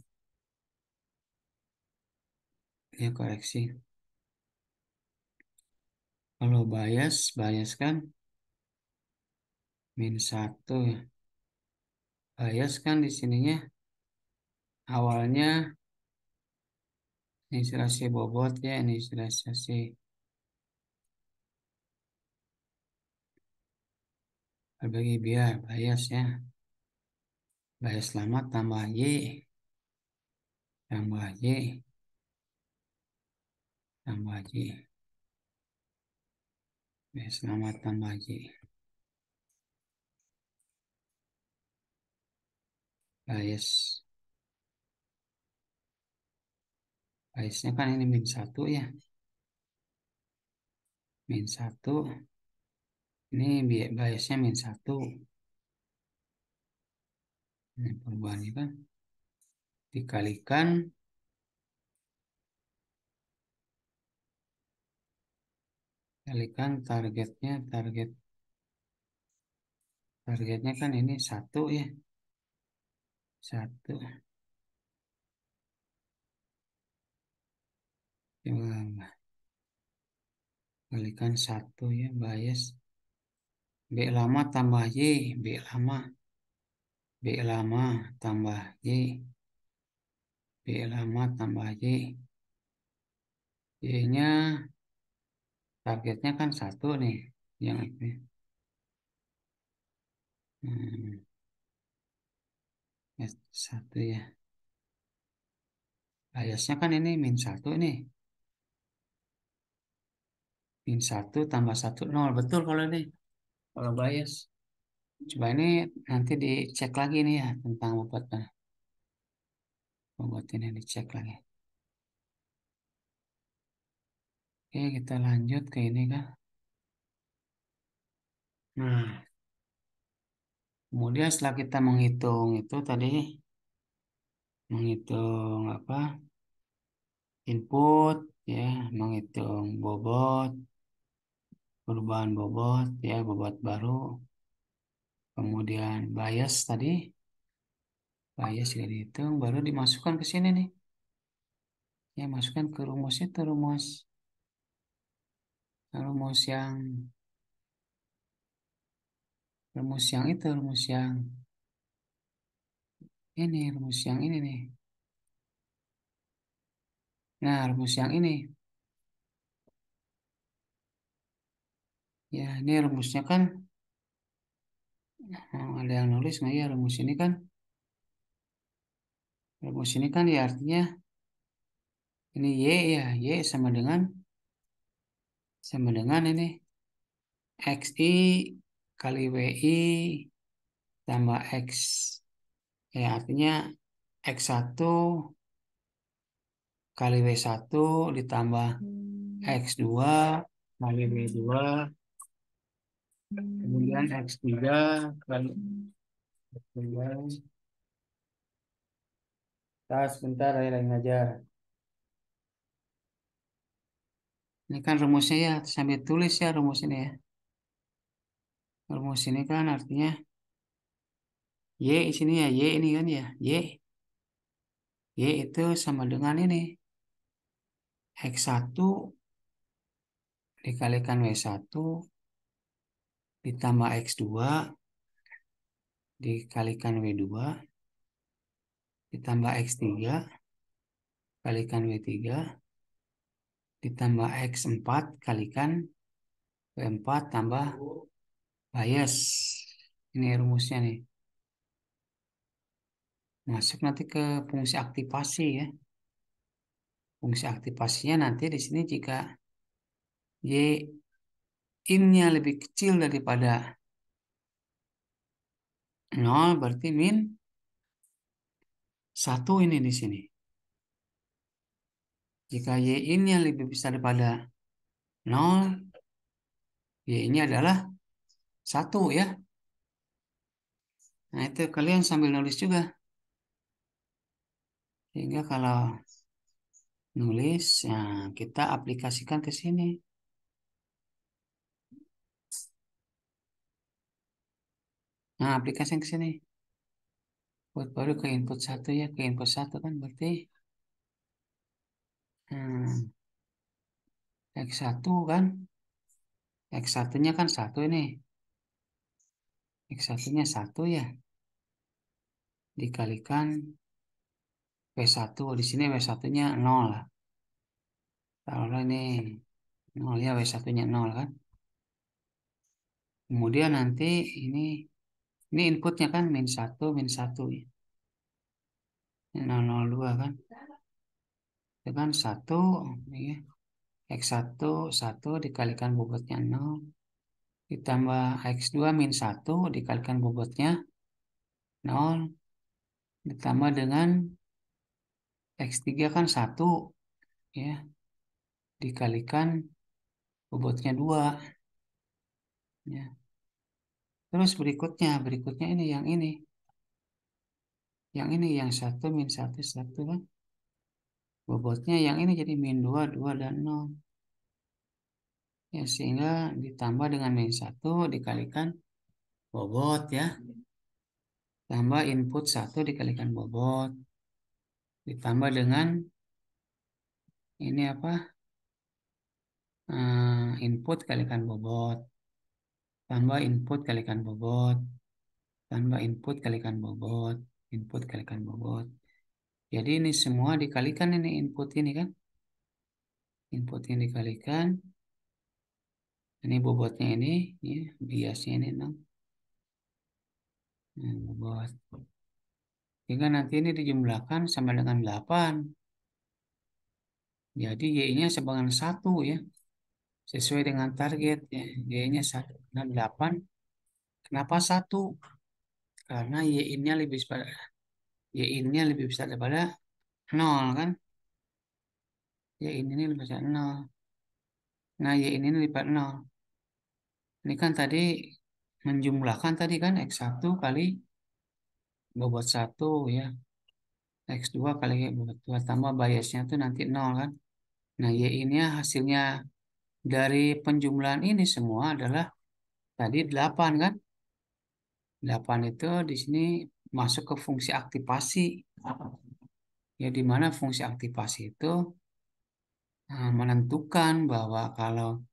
Ya, koreksi. Kalau bias kan -1 ya. Bias kan di sininya awalnya ini isolasi bobot ya, ini isolasi berbagi biar bias ya. Bias lama tambah Y tambah Y tambah Y. Bias lama tambah Y. Bias. Biasnya kan ini -1 ya. -1. Ini biasnya -1. Ini perubahannya kan dikalikan targetnya kan ini 1 ya. 1. Coba kalikan 1 ya, bias. B lama tambah Y. B lama tambah Y. B lama tambah Y. Y-nya targetnya kan 1 nih. Yang ini. Ya, 1 ya. Biasnya kan ini -1 nih. -1 tambah 1, 0. Betul kalau ini. Kalau bias. Coba ini nanti dicek lagi nih ya tentang bobotnya. Bobot ini dicek lagi. Oke, kita lanjut ke ini kan. Nah, kemudian setelah kita menghitung itu tadi, menghitung apa? Input, ya, menghitung bobot, perubahan bobot, ya, bobot baru. Kemudian bias tadi, bias sudah dihitung, baru dimasukkan ke sini nih. Ya, masukkan ke rumus itu, rumus yang itu, rumus yang ini nih. Nah, rumus yang ini. Ya, ini rumusnya kan, ada yang nulis nggak ya rumus ini kan? Rumus ini kan ya artinya ini Y ya, Y sama dengan ini XI kali WI tambah X. Ya, artinya X1 kali W1 ditambah X2 kali W2 kemudian X3 kali X3. Sebentar ya lagi ngajar. Ini kan rumusnya ya, sambil tulis ya rumus ini ya. Rumus ini kan artinya Y di sini ya, Y ini kan ya, Y itu sama dengan ini. X1 dikalikan W1 ditambah X2 dikalikan W2 ditambah X3 kalikan W3 ditambah X4 kalikan W4 tambah bias. Ini rumusnya nih. Masuk nanti ke fungsi aktivasi ya. Fungsi aktivasinya nanti di sini jika Y in-nya lebih kecil daripada 0 berarti -1 ini di sini. Jika Y in-nya lebih besar daripada 0, Y-nya adalah 1 ya. Nah, itu kalian sambil nulis juga. Sehingga kalau nulis. Nah, kita aplikasikan ke sini. Nah, aplikasi ke sini. Buat baru ke input 1 ya, ke input 1 kan berarti X1 kan. X1-nya kan 1 ini. X1-nya 1 ya. Dikalikan W1. Di sini W1-nya 0 lah. Taruhlah ini 0 ya, W1-nya 0 kan. Kemudian nanti ini inputnya kan -1 ya. Ini 002 kan. Itu kan 1 ya. X1 1 dikalikan bobotnya 0 ditambah X2 -1 dikalikan bobotnya 0 ditambah dengan X3 kan 1 ya dikalikan bobotnya 2 ya. Terus berikutnya ini yang 1 -1 1 kan. Bobotnya yang ini jadi -2 2 dan 0. Ya, sehingga ditambah dengan -1 dikalikan bobot ya. Tambah input 1 dikalikan bobot. Ditambah dengan ini apa? Input kalikan bobot. Tambah input kalikan bobot. Tambah input kalikan bobot. Input kalikan bobot. Jadi ini semua dikalikan ini input ini kan. Input ini dikalikan. Ini bobotnya ini. Ya, biasnya ini 6. Nah, bobot. Jika nanti ini dijumlahkan sama dengan 8. Jadi Y-nya sebagian 1 ya. Sesuai dengan target ya. Y-nya 1. Nah, 8. Kenapa 1? Karena Y-nya lebih besar. Y-nya lebih besar daripada 0 kan. Y ini lebih besar 0. Nah, Y ini lipat 0. Ini kan tadi menjumlahkan tadi kan X1 kali bobot 1 ya. X2 kali bobot 2 tambah biasnya itu nanti 0 kan. Nah, Y ini hasilnya dari penjumlahan ini semua adalah tadi 8 kan. 8 itu di sini masuk ke fungsi aktivasi. Ya, di mana fungsi aktivasi itu menentukan bahwa kalau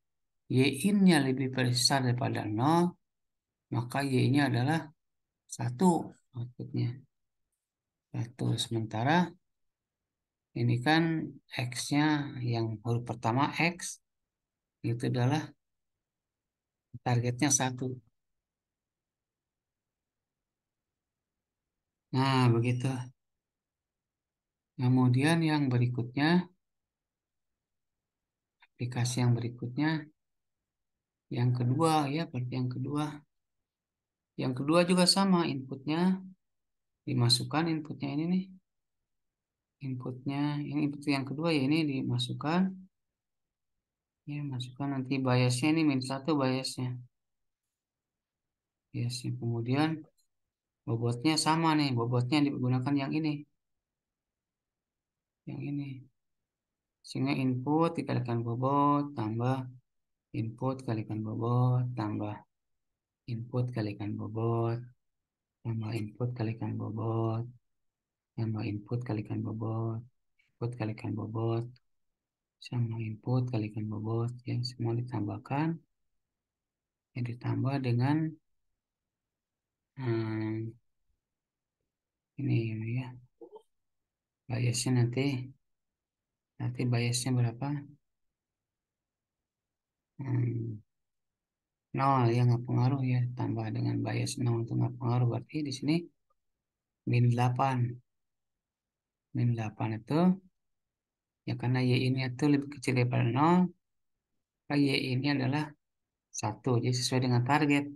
Y-nya lebih besar daripada 0, maka Y-nya adalah 1 outputnya. 1. Sementara ini kan X-nya yang huruf pertama X, itu adalah targetnya 1. Nah, begitu. Kemudian yang berikutnya, aplikasi yang berikutnya, yang kedua ya, berarti yang kedua. Yang kedua juga sama, inputnya dimasukkan, inputnya ini nih. Inputnya, ini input yang kedua ya, ini dimasukkan. Ya, masukkan nanti biasnya ini -1 biasnya. Biasnya. Kemudian bobotnya sama nih, bobotnya digunakan yang ini. Yang ini. Sehingga input dikalikan bobot, tambah input kalikan bobot, tambah input kalikan bobot, tambah input kalikan bobot, tambah input kalikan bobot, input kalikan bobot, sama input kalikan bobot, yang semua ditambahkan, yang ditambah dengan ini ya, biasnya nanti biasnya berapa? 0 ya, nggak pengaruh ya, tambah dengan bias 0 itu nggak pengaruh, berarti di sini -8. -8 itu ya karena Y ini itu lebih kecil daripada 0, maka Y ini adalah 1, jadi sesuai dengan target.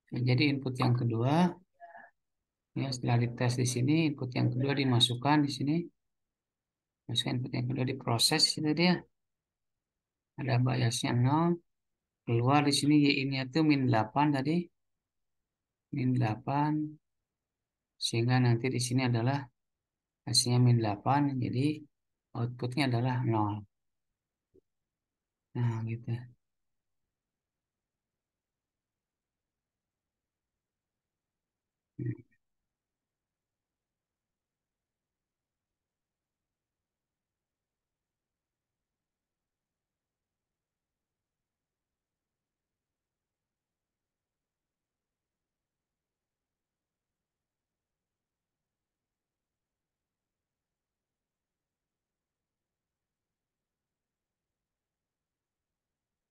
Nah, jadi input yang kedua ya, setelah dites di sini, input yang kedua dimasukkan di sini. Masukkan input yang kedua diproses itu dia. Ada biasnya 0, keluar di sini Y ini itu -8 tadi. -8 sehingga nanti di sini adalah hasilnya -8, jadi outputnya adalah 0. Nah, gitu.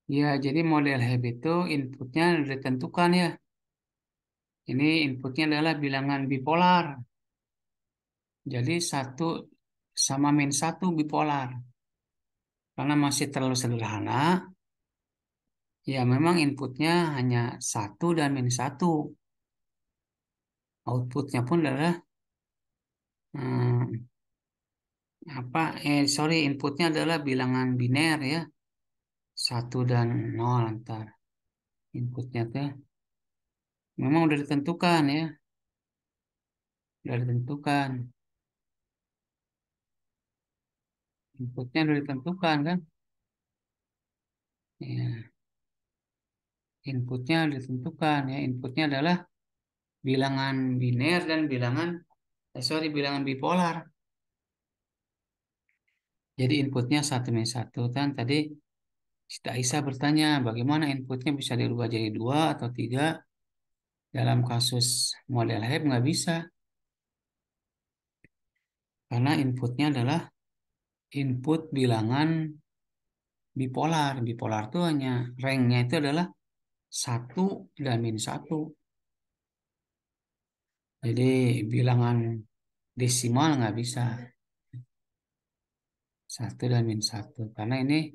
Ya, jadi model HEB itu inputnya ditentukan ya. Ini inputnya adalah bilangan bipolar. Jadi 1 sama -1 bipolar. Karena masih terlalu sederhana, ya memang inputnya hanya 1 dan -1. Outputnya pun adalah hmm, inputnya adalah bilangan biner ya. 1 dan 0 antar. Inputnya tuh memang udah ditentukan ya. Udah ditentukan. Inputnya udah ditentukan kan. Ya, inputnya udah ditentukan ya. Inputnya adalah bilangan biner dan bilangan bipolar. Jadi inputnya 1 - 1 kan tadi Sita Aisyah bertanya bagaimana inputnya bisa dirubah jadi 2 atau 3. Dalam kasus model HEB nggak bisa karena inputnya adalah input bilangan bipolar. Bipolar itu hanya ranknya itu adalah 1 dan -1. Jadi bilangan desimal nggak bisa 1 dan -1 karena ini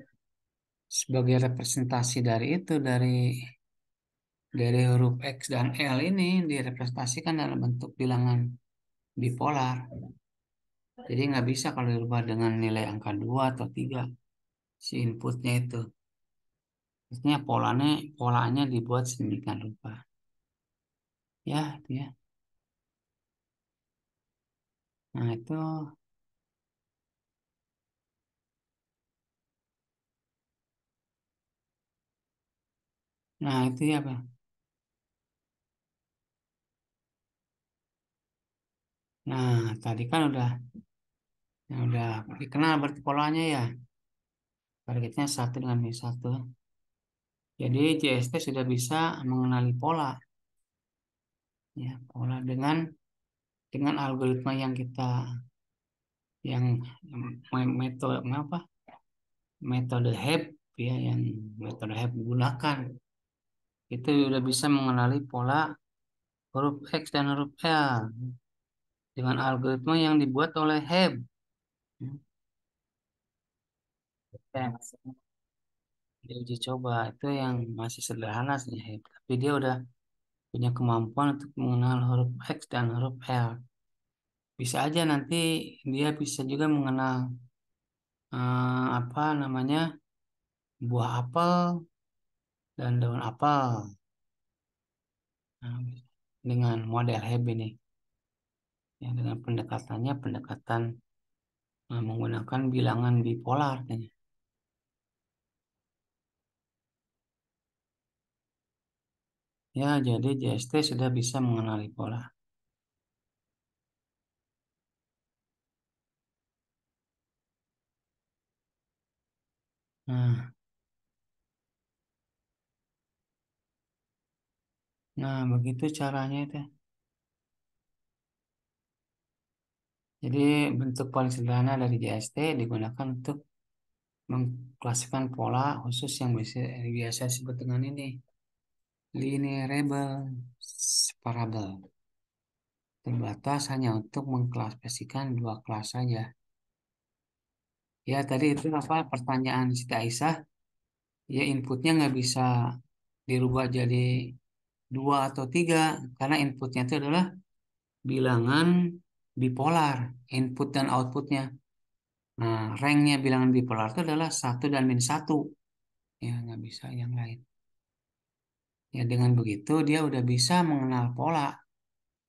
sebagai representasi dari itu dari huruf X dan L ini direpresentasikan dalam bentuk bilangan bipolar. Jadi nggak bisa kalau dirubah dengan nilai angka 2 atau 3 si inputnya itu. Artinya polanya dibuat sedemikian rupa. Ya, itu ya. Nah, itu ya, Pak. Nah, tadi kan udah dikenal berarti polanya ya. Targetnya 1 dengan -1. Jadi JST sudah bisa mengenali pola, ya, pola dengan algoritma yang metode apa? Metode HEB ya, yang metode HEB gunakan itu udah bisa mengenali pola huruf X dan huruf L dengan algoritma yang dibuat oleh HEB. Ya, di uji coba itu yang masih sederhana sih HEB, tapi dia udah punya kemampuan untuk mengenal huruf X dan huruf L. Bisa aja nanti dia bisa juga mengenal apa namanya buah apel dan daun apel. Nah, dengan model HEB ini, ya, dengan pendekatannya pendekatan menggunakan bilangan bipolar. Ya, jadi JST sudah bisa mengenali pola. Nah, begitu caranya itu. Jadi bentuk paling sederhana dari JST digunakan untuk mengklasifikasikan pola khusus yang biasa disebut dengan ini linearable separable. Terbatas hanya untuk mengklasifikasikan 2 kelas saja. Ya, tadi itu apa pertanyaan Siti Aisyah? Ya, inputnya nggak bisa dirubah jadi 2 atau 3 karena inputnya itu adalah bilangan bipolar, input dan outputnya. Nah, ranknya bilangan bipolar itu adalah 1 dan -1. Ya, nggak bisa yang lain. Ya, dengan begitu dia udah bisa mengenal pola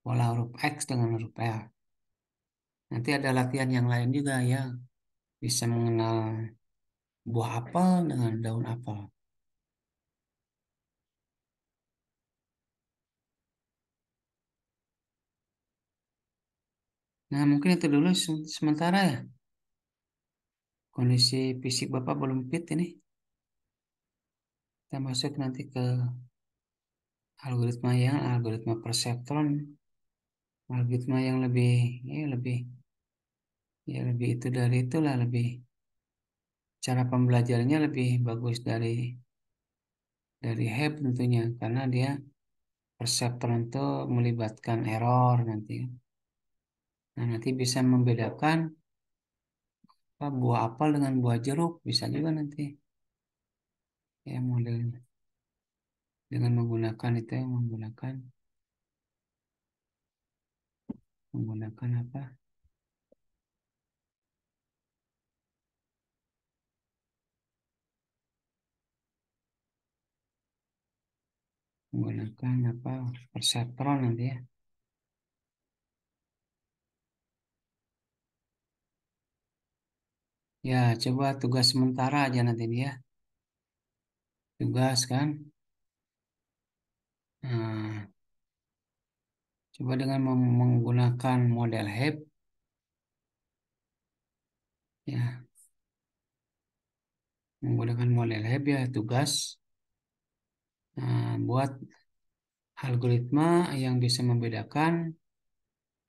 huruf X dengan huruf L. Nanti ada latihan yang lain juga ya, bisa mengenal buah apel dengan daun apel. Nah, mungkin itu dulu sementara ya. Kondisi fisik Bapak belum fit ini. Kita masuk nanti ke algoritma perseptron, algoritma yang lebih itu dari itulah, lebih cara pembelajarannya lebih bagus dari HEB tentunya, karena dia perseptron itu melibatkan error nanti. Nah, nanti bisa membedakan buah apel dengan buah jeruk, bisa juga nanti ya modelnya dengan menggunakan itu ya, menggunakan apa? Menggunakan apa? Perseptron nanti ya. Ya, coba tugas sementara aja nanti dia. Tugas kan. Nah, coba dengan menggunakan model HEB ya, menggunakan model HEB ya tugas. Nah, buat algoritma yang bisa membedakan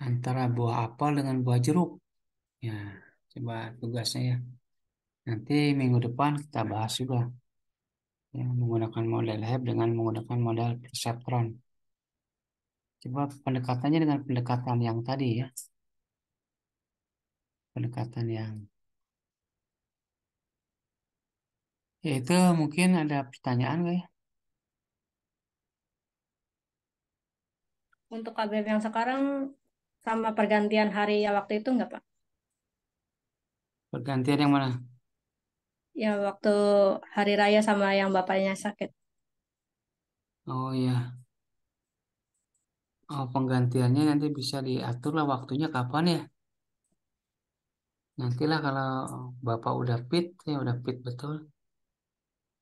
antara buah apel dengan buah jeruk. Ya, coba tugasnya ya. Nanti minggu depan kita bahas juga ya, menggunakan model HEB dengan menggunakan model perseptron. Coba pendekatannya dengan pendekatan yang tadi ya. Pendekatan yang ya, itu mungkin ada pertanyaan nggak ya? Untuk KBM yang sekarang sama pergantian hari ya waktu itu nggak, Pak? Pergantian yang mana? Ya waktu hari raya sama yang bapaknya sakit. Oh iya. Oh, penggantiannya nanti bisa diatur lah waktunya kapan ya. Nantilah kalau Bapak udah fit, ya udah fit betul.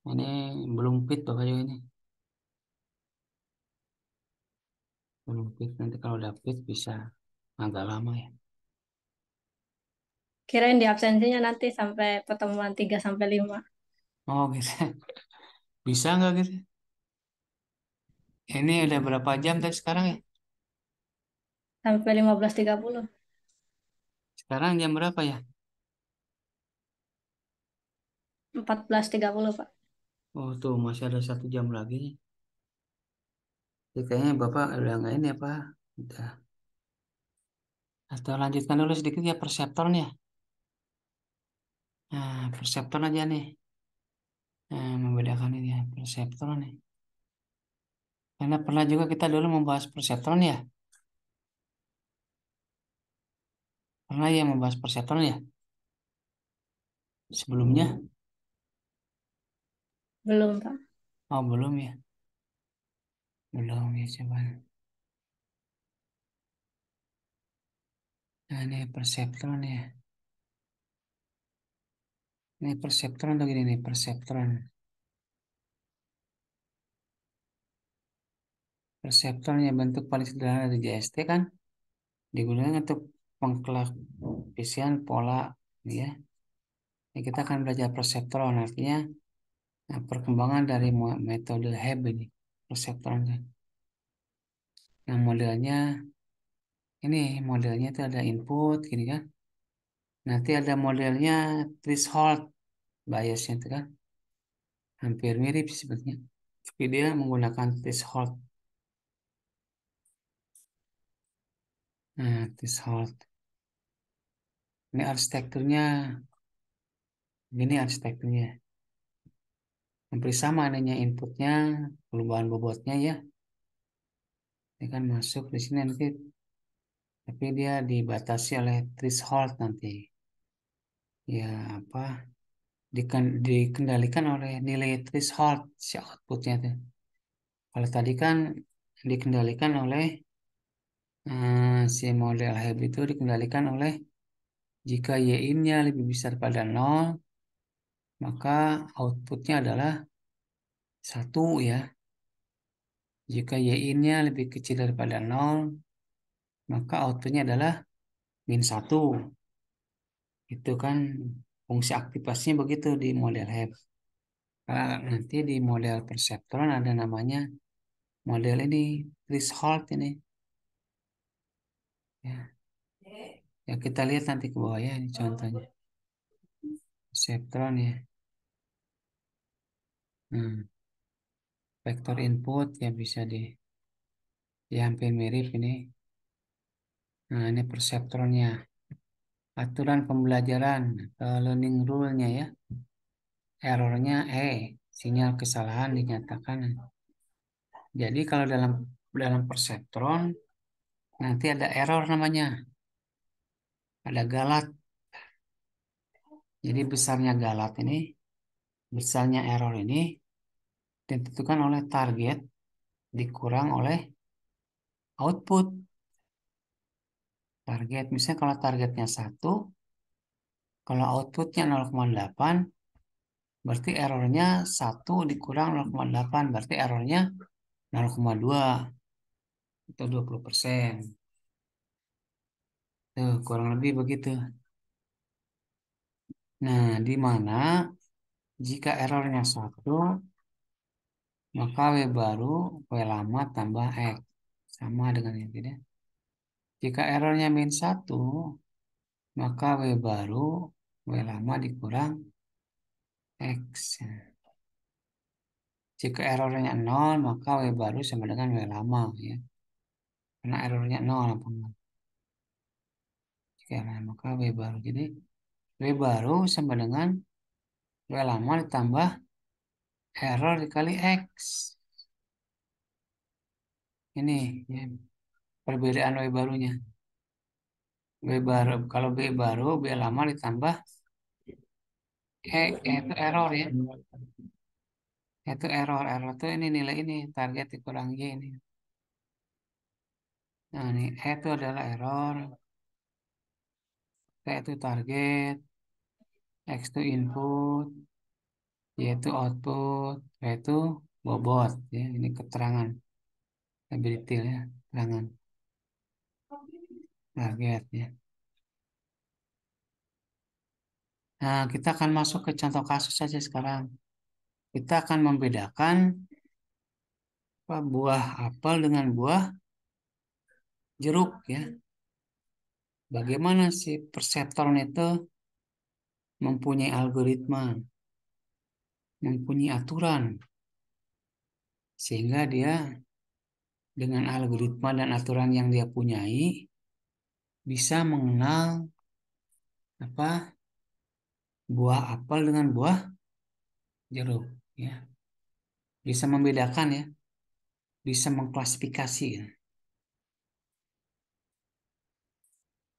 Ini belum fit Bapak juga ini. Belum fit, nanti kalau udah fit bisa agak lama ya. Kirain di absensinya nanti sampai pertemuan 3 sampai 5. Oh gitu. Bisa nggak gitu? Ini udah berapa jam tadi sekarang ya? Sampai 15.30. Sekarang jam berapa ya? 14.30, Pak. Oh tuh masih ada 1 jam lagi. Jadi kayaknya Bapak udah nggak ini apa? Udah. Atau lanjutkan dulu sedikit ya perseptron ya. Nah, perseptron aja nih. Nah, membedakan ini ya, perseptron nih. Karena pernah juga kita dulu membahas perseptron ya. Pernah ya membahas perseptron ya. Sebelumnya. Belum, Pak. Oh, belum ya. Belum ya, coba. Nah, ini perseptron ya. Ini perseptron atau gini nih, perseptron. Perseptron ya bentuk paling sederhana dari JST kan. Digunakan untuk pengklasifikasian pola ya. Ini kita akan belajar perseptron artinya nah, perkembangan dari metode HEB ini. Perseptron kan. Nah, modelnya itu ada input gini kan. Nanti ada modelnya threshold biasnya itu kan. Hampir mirip sebetulnya. Tapi dia menggunakan threshold. Nah, threshold. Ini arsitekturnya. Hampir sama adanya inputnya, perubahan bobotnya ya. Ini kan masuk di sini nanti. Tapi dia dibatasi oleh threshold nanti. Ya apa? Dikendalikan oleh nilai threshold si outputnya tuh. Kalau tadi kan dikendalikan oleh si model HEB itu dikendalikan oleh Jika Y-in-nya lebih besar pada 0, maka outputnya adalah 1 ya. Jika Y-in-nya lebih kecil daripada 0, maka outputnya adalah min 1. Itu kan fungsi aktivasinya begitu di model HEP. Nanti di model perseptron ada namanya model ini, threshold ini. Ya. Ya kita lihat nanti ke bawah ya, ini contohnya. Perseptron ya. Vektor input ya bisa ya hampir mirip ini. Nah, ini perseptronnya. Aturan pembelajaran atau learning rule-nya ya. Errornya sinyal kesalahan dinyatakan. Jadi kalau dalam perseptron nanti ada error namanya. Ada galat. Jadi besarnya error ini ditentukan oleh target dikurang oleh output. Target, misalnya kalau targetnya 1, kalau outputnya 0,8, berarti errornya 1 dikurang 0,8, berarti errornya 0,2 atau 20%. Tuh, kurang lebih begitu. Nah, di mana jika errornya 1, maka W baru, W lama tambah X. Sama dengan yang tidak. Jika errornya min 1, maka W baru, W lama dikurang X. Jika errornya 0, maka W baru sama dengan W lama. Ya. Karena errornya 0. Jika maka W baru. Jadi W baru sama dengan W lama ditambah error dikali X. Ini ya, perbedaan W barunya. W baru, kalau W baru, W lama ditambah itu error ya. Itu error itu ini nilai ini target dikurang Y ini. Nah, ini itu adalah error. T itu target, X itu input, Y itu output, W itu bobot ya. Ini keterangan lebih detail ya, keterangan target ya. Nah, kita akan masuk ke contoh kasus saja sekarang. Kita akan membedakan buah apel dengan buah jeruk ya. Bagaimana si perseptron itu mempunyai algoritma, mempunyai aturan, sehingga dia dengan algoritma dan aturan yang dia punyai bisa mengenal buah apel dengan buah jeruk ya. Bisa membedakan ya, bisa mengklasifikasi ya.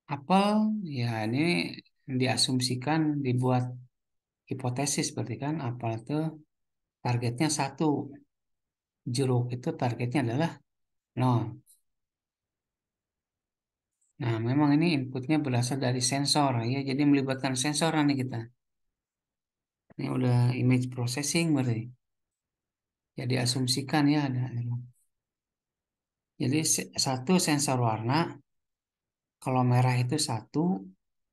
Apel ya ini diasumsikan dibuat hipotesis berarti kan apel itu targetnya 1, jeruk itu targetnya adalah 0. Nah, memang ini inputnya berasal dari sensor ya, jadi melibatkan sensor nih kita. Ini udah image processing berarti. Ya diasumsikan ya ada. Jadi satu sensor warna, kalau merah itu 1,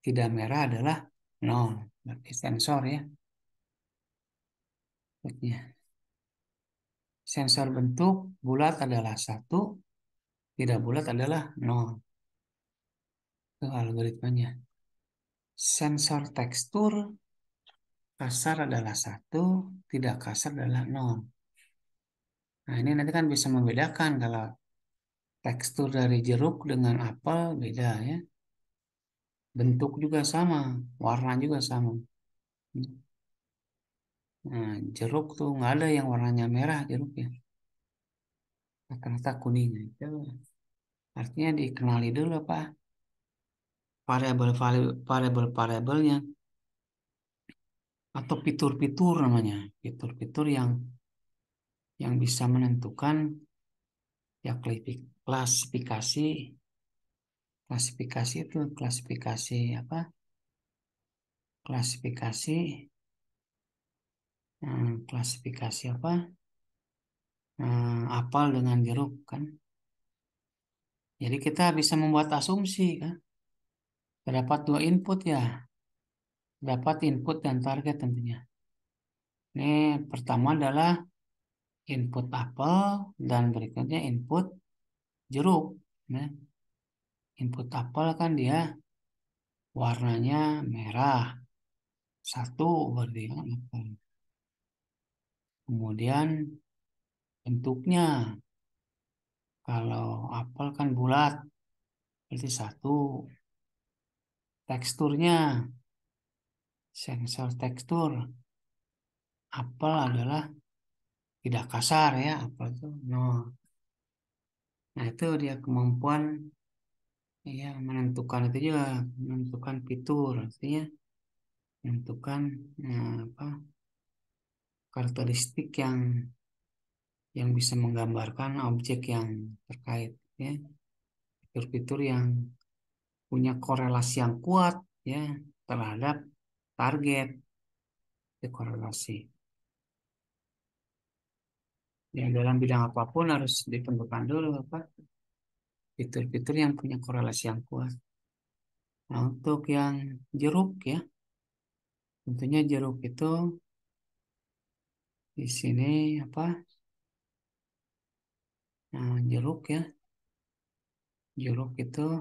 tidak merah adalah 0. Berarti sensor ya. Sensor bentuk bulat adalah 1, tidak bulat adalah 0. Itu algoritmanya. Sensor tekstur kasar adalah 1, tidak kasar adalah 0. Nah, ini nanti kan bisa membedakan kalau tekstur dari jeruk dengan apel beda ya. Bentuk juga sama, warna juga sama. Nah, jeruk tuh nggak ada yang warnanya merah jeruknya. Rata-rata kuning. Itu artinya dikenali dulu apa variabel-variabelnya atau fitur-fitur namanya. Fitur-fitur yang bisa menentukan ya klasifikasi klasifikasi itu klasifikasi apa klasifikasi klasifikasi apa? Apel dengan jeruk kan. Jadi kita bisa membuat asumsi kan. Terdapat dua input ya. Dapat input dan target tentunya. Ini pertama adalah input apel dan berikutnya input jeruk. Nah, input apel kan dia warnanya merah. Satu berarti kan apel. Kemudian bentuknya. Kalau apel kan bulat. Berarti satu. Teksturnya. Sensor tekstur. Apel adalah tidak kasar ya. Apel itu no. Nah itu dia kemampuan ya menentukan itu juga. Menentukan fitur. Artinya menentukan apa karakteristik yang bisa menggambarkan objek yang terkait ya fitur-fitur yang punya korelasi yang kuat ya terhadap target korelasi yang dalam bidang apapun harus ditentukan dulu apa fitur-fitur yang punya korelasi yang kuat. Nah untuk yang jeruk ya tentunya jeruk itu di sini apa jeruk ya jeruk itu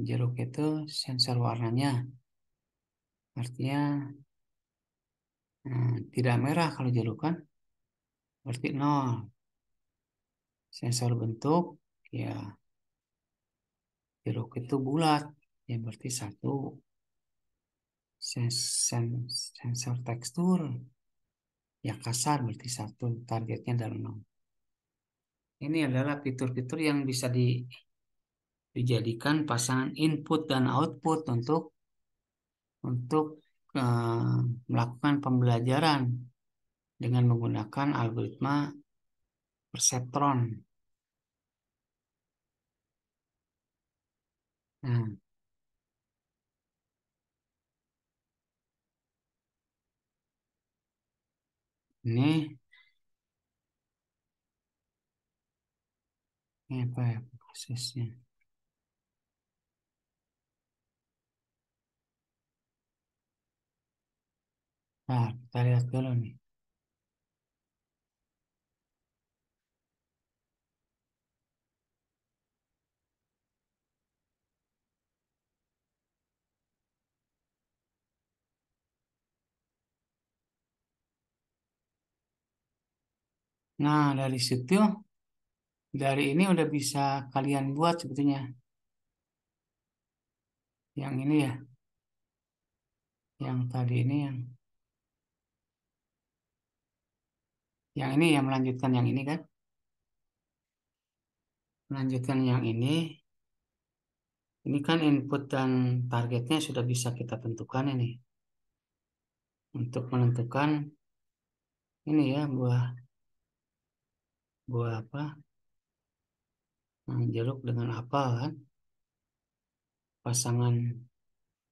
jeruk itu sensor warnanya artinya tidak merah kalau jeruk kan berarti nol sensor bentuk ya jeruk itu bulat ya berarti satu sensor tekstur ya kasar berarti satu targetnya adalah nol. Ini adalah fitur-fitur yang bisa dijadikan pasangan input dan output untuk melakukan pembelajaran dengan menggunakan algoritma perseptron. Nah, ini apa ya prosesnya? Nah, kita lihat dulu nih. Nah, dari ini udah bisa kalian buat sebetulnya. Yang ini ya. Yang tadi ini yang ini yang melanjutkan yang ini kan. Melanjutkan yang ini kan input dan targetnya sudah bisa kita tentukan ini. Untuk menentukan ini ya buah apa? Jeruk dengan apel kan. Pasangan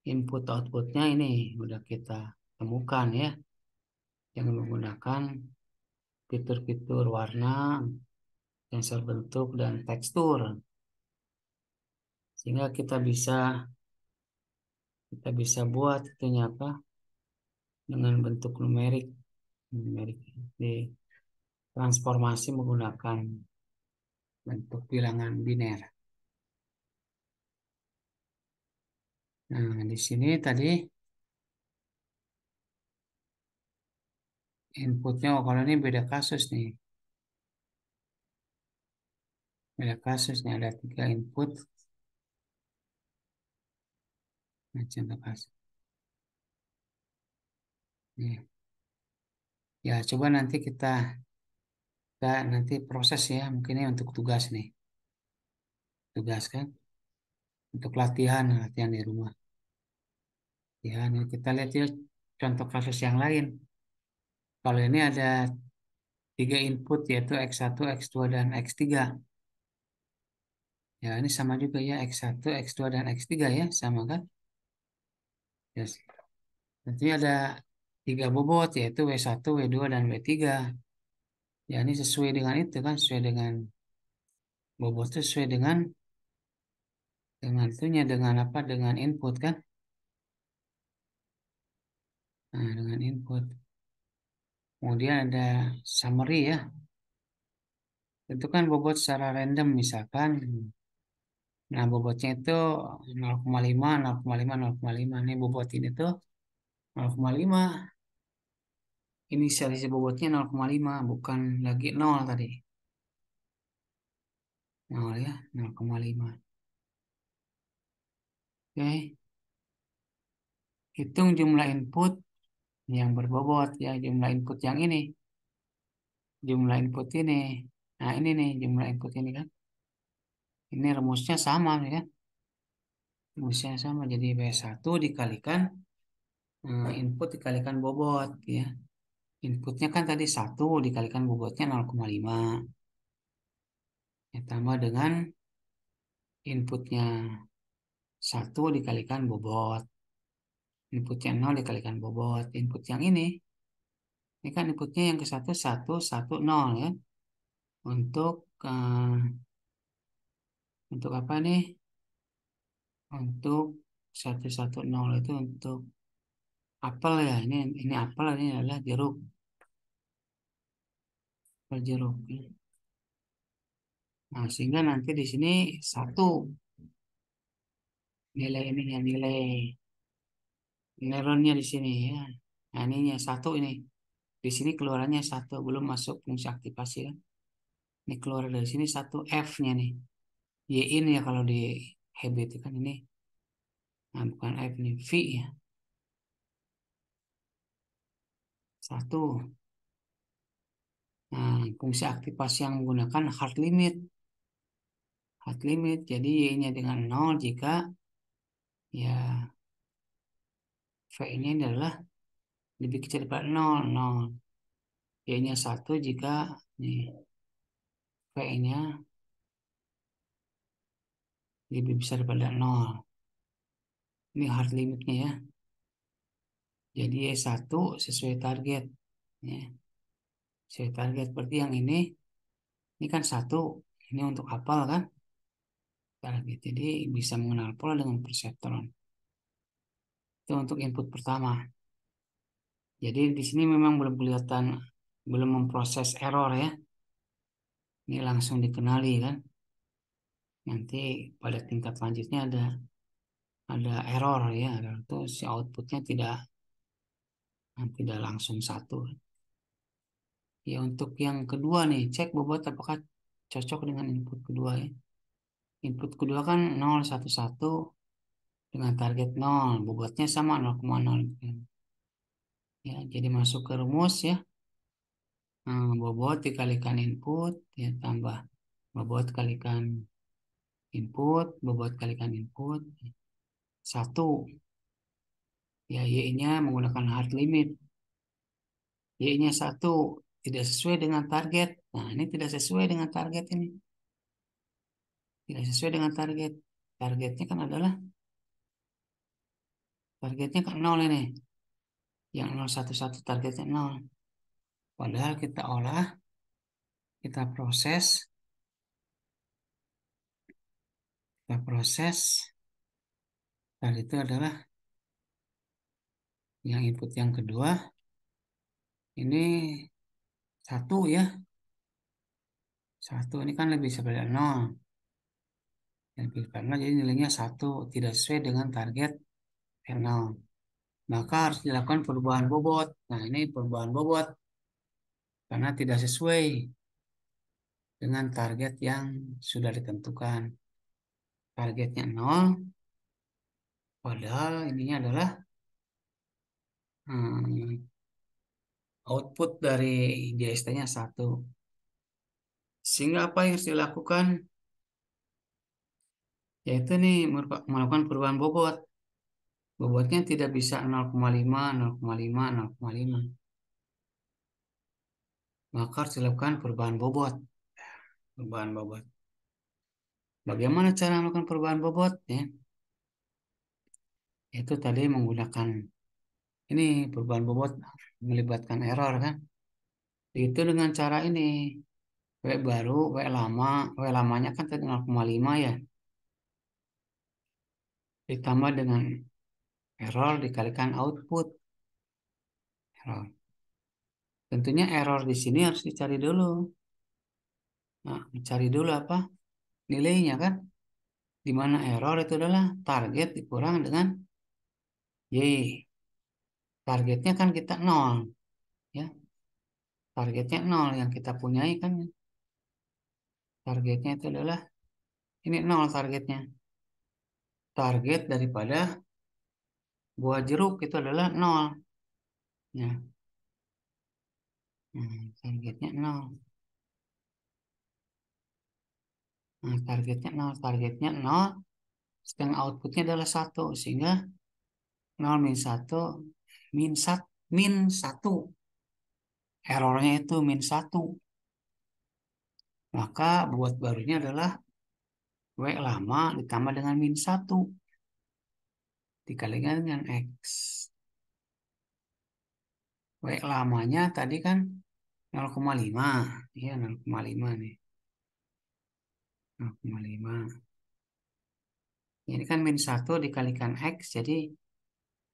input outputnya ini udah kita temukan ya. Yang menggunakan fitur-fitur warna, sensor bentuk dan tekstur. Sehingga kita buat itunya apa? Dengan bentuk numerik di transformasi menggunakan bentuk bilangan biner. Nah, di sini tadi inputnya, kalau ini beda kasus nih. Beda kasus nih, ada 3 input. Nah, contoh kasus. Nih. Ya, coba nanti kita nanti proses ya, mungkin ini untuk tugas nih. Tugas kan? Untuk latihan di rumah. Ya, nih kita lihat yuk contoh kasus yang lain. Kalau ini ada 3 input yaitu X1, X2, dan X3. Ya, ini sama juga ya, X1, X2, dan X3 ya, sama kan? Yes. Nanti ada 3 bobot, yaitu W1, W2, dan W3. Ya, ini sesuai dengan itu kan, sesuai dengan bobot itu sesuai dengan itunya, dengan apa, dengan input kan. Nah, dengan input. Kemudian ada summary ya. Tentukan bobot secara random misalkan. Nah, bobotnya itu 0,5, 0,5, 0,5. Nih bobot ini tuh 0,5. Inisialisasi bobotnya 0,5, bukan lagi 0 tadi. 0 ya, 0,5. Oke. Hitung jumlah input yang berbobot ya, jumlah input yang ini. Jumlah input ini. Nah, ini nih jumlah input ini kan. Ini rumusnya sama ya kan. Rumusnya sama, jadi W1 dikalikan input dikalikan bobot ya. Inputnya kan tadi 1 dikalikan bobotnya 0,5. Ya, tambah dengan inputnya 1 dikalikan bobot. Inputnya 0 dikalikan bobot. Input yang ini kan inputnya yang ke 1, 1, 1, 0 ya. Untuk untuk apa nih? Untuk 110 itu untuk apel ya. Ini apel, ini adalah jeruk. Apel jeruk ya. Nah, sehingga nanti di sini 1 nilai ini ya, nilai neuronnya di sini ya. Nah, ininya 1 ini. Di sini keluarannya 1, belum masuk fungsi aktivasi kan. Ini keluar dari sini 1 F-nya nih. Y ini ya kalau di habit itu kan ini. Nah, bukan F ini, V ya. 1. Nah, fungsi aktivasi yang menggunakan hard limit. Hard limit, jadi Y-nya dengan 0 jika ya V-nya adalah lebih kecil daripada 0, 0. Y-nya 1 jika nih, V-nya lebih besar daripada 0. Ini hard limitnya ya. Jadi Y1 sesuai target. Ya. Sesuai target, berarti yang ini kan 1. Ini untuk hafal kan? Target. Jadi bisa mengenal pola dengan perseptron. Itu untuk input pertama. Jadi di sini memang belum kelihatan, belum memproses error ya. Ini langsung dikenali kan. Nanti pada tingkat selanjutnya ada error ya. Itu si outputnya tidak langsung 1. Ya, untuk yang kedua nih, cek bobot apakah cocok dengan input kedua ya. Input kedua kan 0, 1, 1 dengan target 0, bobotnya sama 0,0. Ya, jadi masuk ke rumus ya. Bobot dikalikan input ya, tambah bobot kalikan input, bobot kalikan input 1. Ya, Y-nya menggunakan hard limit. Y-nya 1 tidak sesuai dengan target. Nah, ini tidak sesuai dengan target ini. Tidak sesuai dengan target. Targetnya kan adalah targetnya kan 0 ini. Yang 011 targetnya 0. Padahal kita olah, kita proses dan itu adalah yang input yang kedua ini 1 ya. 1 ini kan lebih sebenarnya 0. Lebih karena jadi nilainya 1 tidak sesuai dengan target kernel. Maka harus dilakukan perubahan bobot. Nah, ini perubahan bobot karena tidak sesuai dengan target yang sudah ditentukan. Targetnya 0, padahal ininya adalah output dari JST-nya 1. Sehingga apa yang harus dilakukan? Yaitu nih melakukan perubahan bobot. Bobotnya tidak bisa 0,5, 0,5, 0,5. Maka harus dilakukan perubahan bobot. Perubahan bobot. Bagaimana cara melakukan perubahan bobot? Ya? Itu tadi menggunakan ini perubahan bobot melibatkan error kan. Itu dengan cara ini. W baru, W lama, W lamanya kan tadi 0,5 ya. Ditambah dengan error dikalikan output. Error. Tentunya error di sini harus dicari dulu. Nah, cari dulu apa? Nilainya kan. Di mana error itu adalah target dikurang dengan Y. Targetnya kan kita 0. Ya. Targetnya 0 yang kita punyai kan. Targetnya itu adalah ini 0 targetnya. Target daripada buah jeruk itu adalah 0. Ya. Targetnya 0. Nah, targetnya 0, setengah outputnya adalah 1, sehingga 0 min 1, min 1. Errornya itu min 1. Maka buat barunya adalah W lama ditambah dengan min 1. Dikalikan dengan X. W lamanya tadi kan 0,5. Ya, 0,5 nih. 0,5. Ini kan min 1 dikalikan X, jadi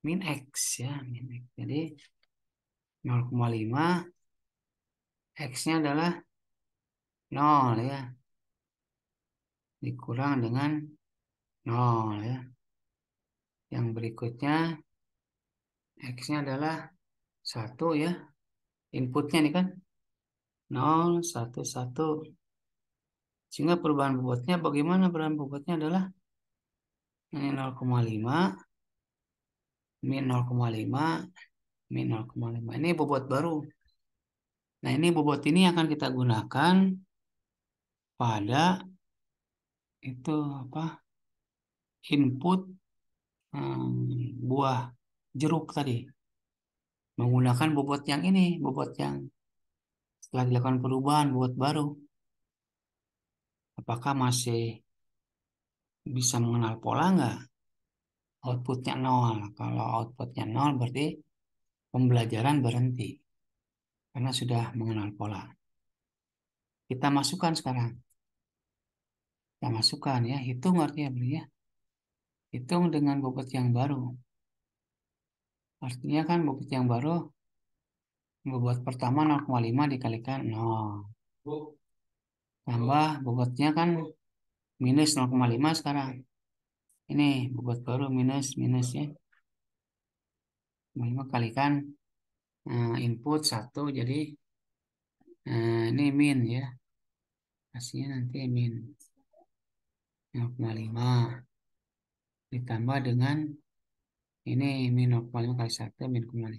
min X ya. Min X. Jadi 0,5 X-nya adalah 0 ya. Dikurang dengan 0 ya. Yang berikutnya X-nya adalah 1 ya. Inputnya nih kan 0, 1, 1. Sehingga perubahan bobotnya bagaimana? Perubahan bobotnya adalah ini 0,5 min 0,5 min 0,5. Ini bobot baru. Nah, ini bobot ini akan kita gunakan pada itu apa? Input buah jeruk tadi. Menggunakan bobot yang ini, bobot yang setelah dilakukan perubahan bobot baru. Apakah masih bisa mengenal pola nggak? Outputnya 0. Kalau outputnya 0 berarti pembelajaran berhenti. Karena sudah mengenal pola. Kita masukkan sekarang. Kita masukkan ya. Hitung artinya beli ya. Hitung dengan bobot yang baru. Artinya kan bobot yang baru. Bobot pertama 0,5 dikalikan 0. Tambah bobotnya kan minus 0,5 sekarang. Ini bobot baru minus ya. 0,5 kalikan input 1 jadi ini min ya. Hasilnya nanti min 0,5 ditambah dengan ini min 0,5 kali 1 min 0,5.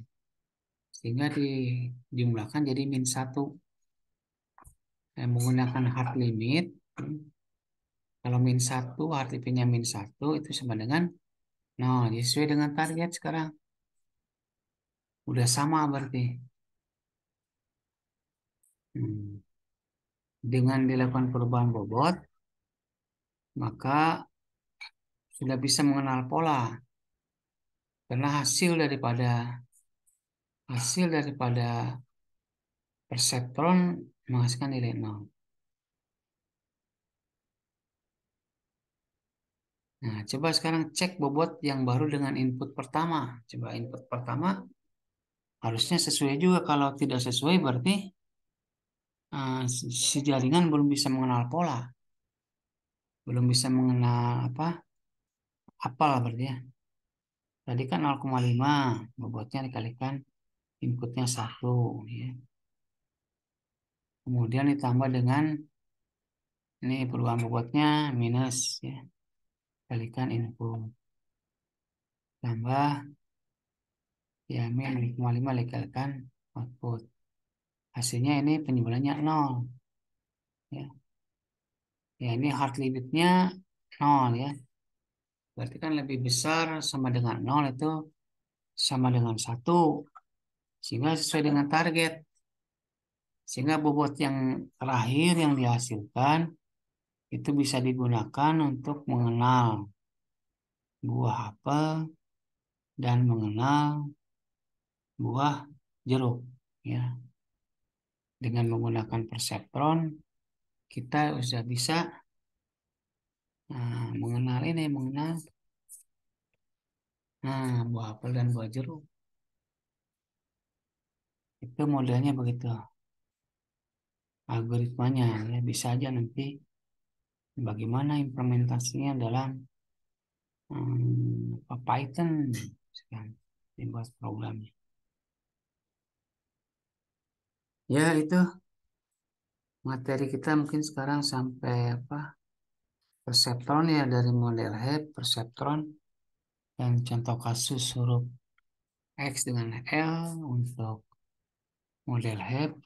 Sehingga dijumlahkan jadi min 1. Menggunakan hard limit. Kalau min 1, hard limitnya min 1 itu sama dengan 0. Jadi sesuai dengan target sekarang. Udah sama berarti. Dengan dilakukan perubahan bobot, maka sudah bisa mengenal pola. Karena hasil daripada perseptron menghasilkan nilai 0. Nah, coba sekarang cek bobot yang baru dengan input pertama. Coba input pertama harusnya sesuai juga. Kalau tidak sesuai berarti si jaringan belum bisa mengenal pola. Belum bisa mengenal apal berarti ya. Tadi kan 0,5 bobotnya dikalikan inputnya 1 ya. Kemudian ditambah dengan ini perubahan bobotnya minus ya. Kalikan input. Tambah ya min 0,5 dikalikan output. Hasilnya ini penimbulannya 0 ya. Ya ini hard limitnya 0 ya. Berarti kan lebih besar sama dengan 0 itu sama dengan 1. Sehingga sesuai dengan target. Sehingga bobot yang terakhir yang dihasilkan itu bisa digunakan untuk mengenal buah apel dan mengenal buah jeruk. Ya, dengan menggunakan perseptron kita sudah bisa mengenal buah apel dan buah jeruk. Itu modelnya begitu. Algoritmanya ya bisa aja nanti bagaimana implementasinya dalam Python sekarang dibuat programnya. Ya itu materi kita mungkin sekarang sampai perseptron ya, dari model Hebb, perseptron, dan contoh kasus huruf X dengan L untuk model Hebb,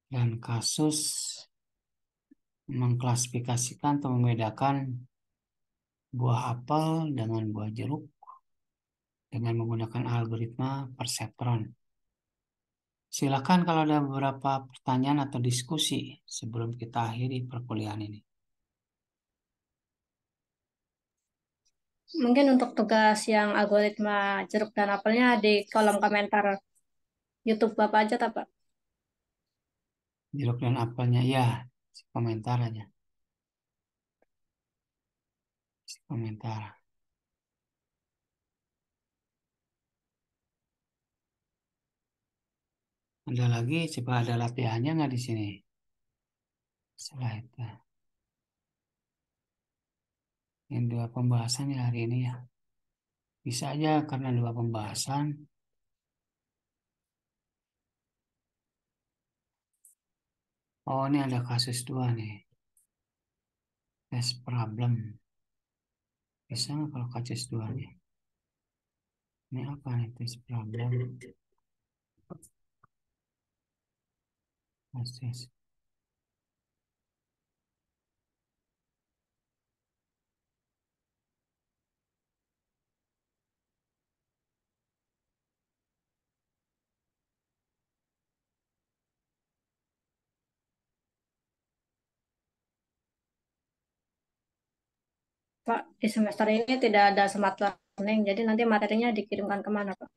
dan kasus mengklasifikasikan atau membedakan buah apel dengan buah jeruk dengan menggunakan algoritma perseptron. Silakan kalau ada beberapa pertanyaan atau diskusi sebelum kita akhiri perkuliahan ini. Mungkin untuk tugas yang algoritma jeruk dan apelnya di kolom komentar YouTube Bapak aja, tak, Pak? Jeruk dan apelnya ya, komentar aja. Komentar. Ada lagi, coba ada latihannya nggak di sini? Setelah itu. Yang 2 pembahasan ya hari ini ya. Bisa aja karena 2 pembahasan. Oh, ini ada kasus 2 nih. Test problem. Bisa nggak kalau kasus 2 nih? Ini apa nih test problem? Kasus. Pak, di semester ini tidak ada smart learning, jadi nanti materinya dikirimkan kemana, Pak?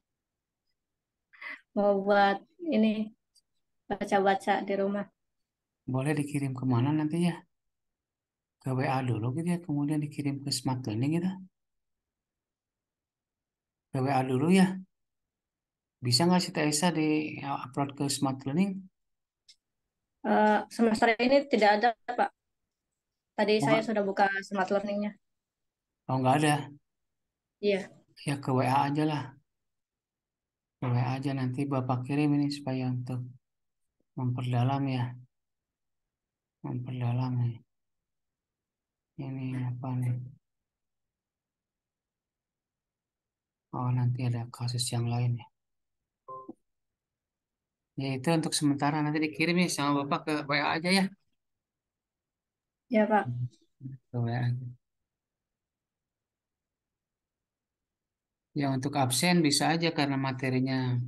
Mau buat ini, baca-baca di rumah. Boleh dikirim kemana nanti ya? Ke WA dulu gitu ya, kemudian dikirim ke Smart Learning gitu. Ke WA dulu ya. Bisa nggak sih Taisa di upload ke Smart Learning? Semester ini tidak ada, Pak. Tadi Oh, saya sudah buka smart learning-nya. oh nggak ada. Iya, Ya ke WA aja lah. Ke WA aja nanti Bapak kirim ini supaya untuk memperdalam ya. Memperdalam nih. Ini apa nih? Oh nanti ada kasus yang lain ya. Ya itu untuk sementara nanti dikirim ya sama Bapak ke WA aja ya. ya, Pak. Ke WA aja. Ya untuk absen bisa aja karena materinya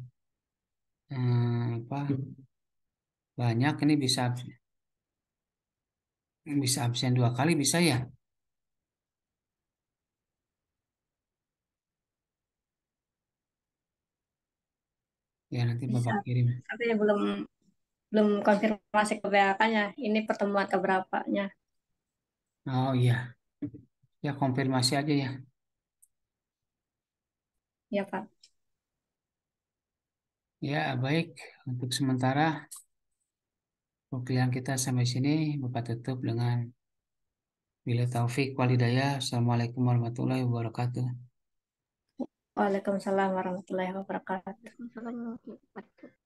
banyak, ini bisa absen 2 kali bisa ya. Ya nanti Bisa. Bapak kirim. Tapi belum belum konfirmasi ke BAK-nya. Ini pertemuan keberapanya. Oh iya, ya konfirmasi aja ya. Ya, Pak. Ya baik, untuk sementara perkuliahan kita sampai sini Bapak tutup dengan bila taufik walhidayah. Assalamualaikum warahmatullahi wabarakatuh. Waalaikumsalam warahmatullahi wabarakatuh. Waalaikumsalam warahmatullahi wabarakatuh.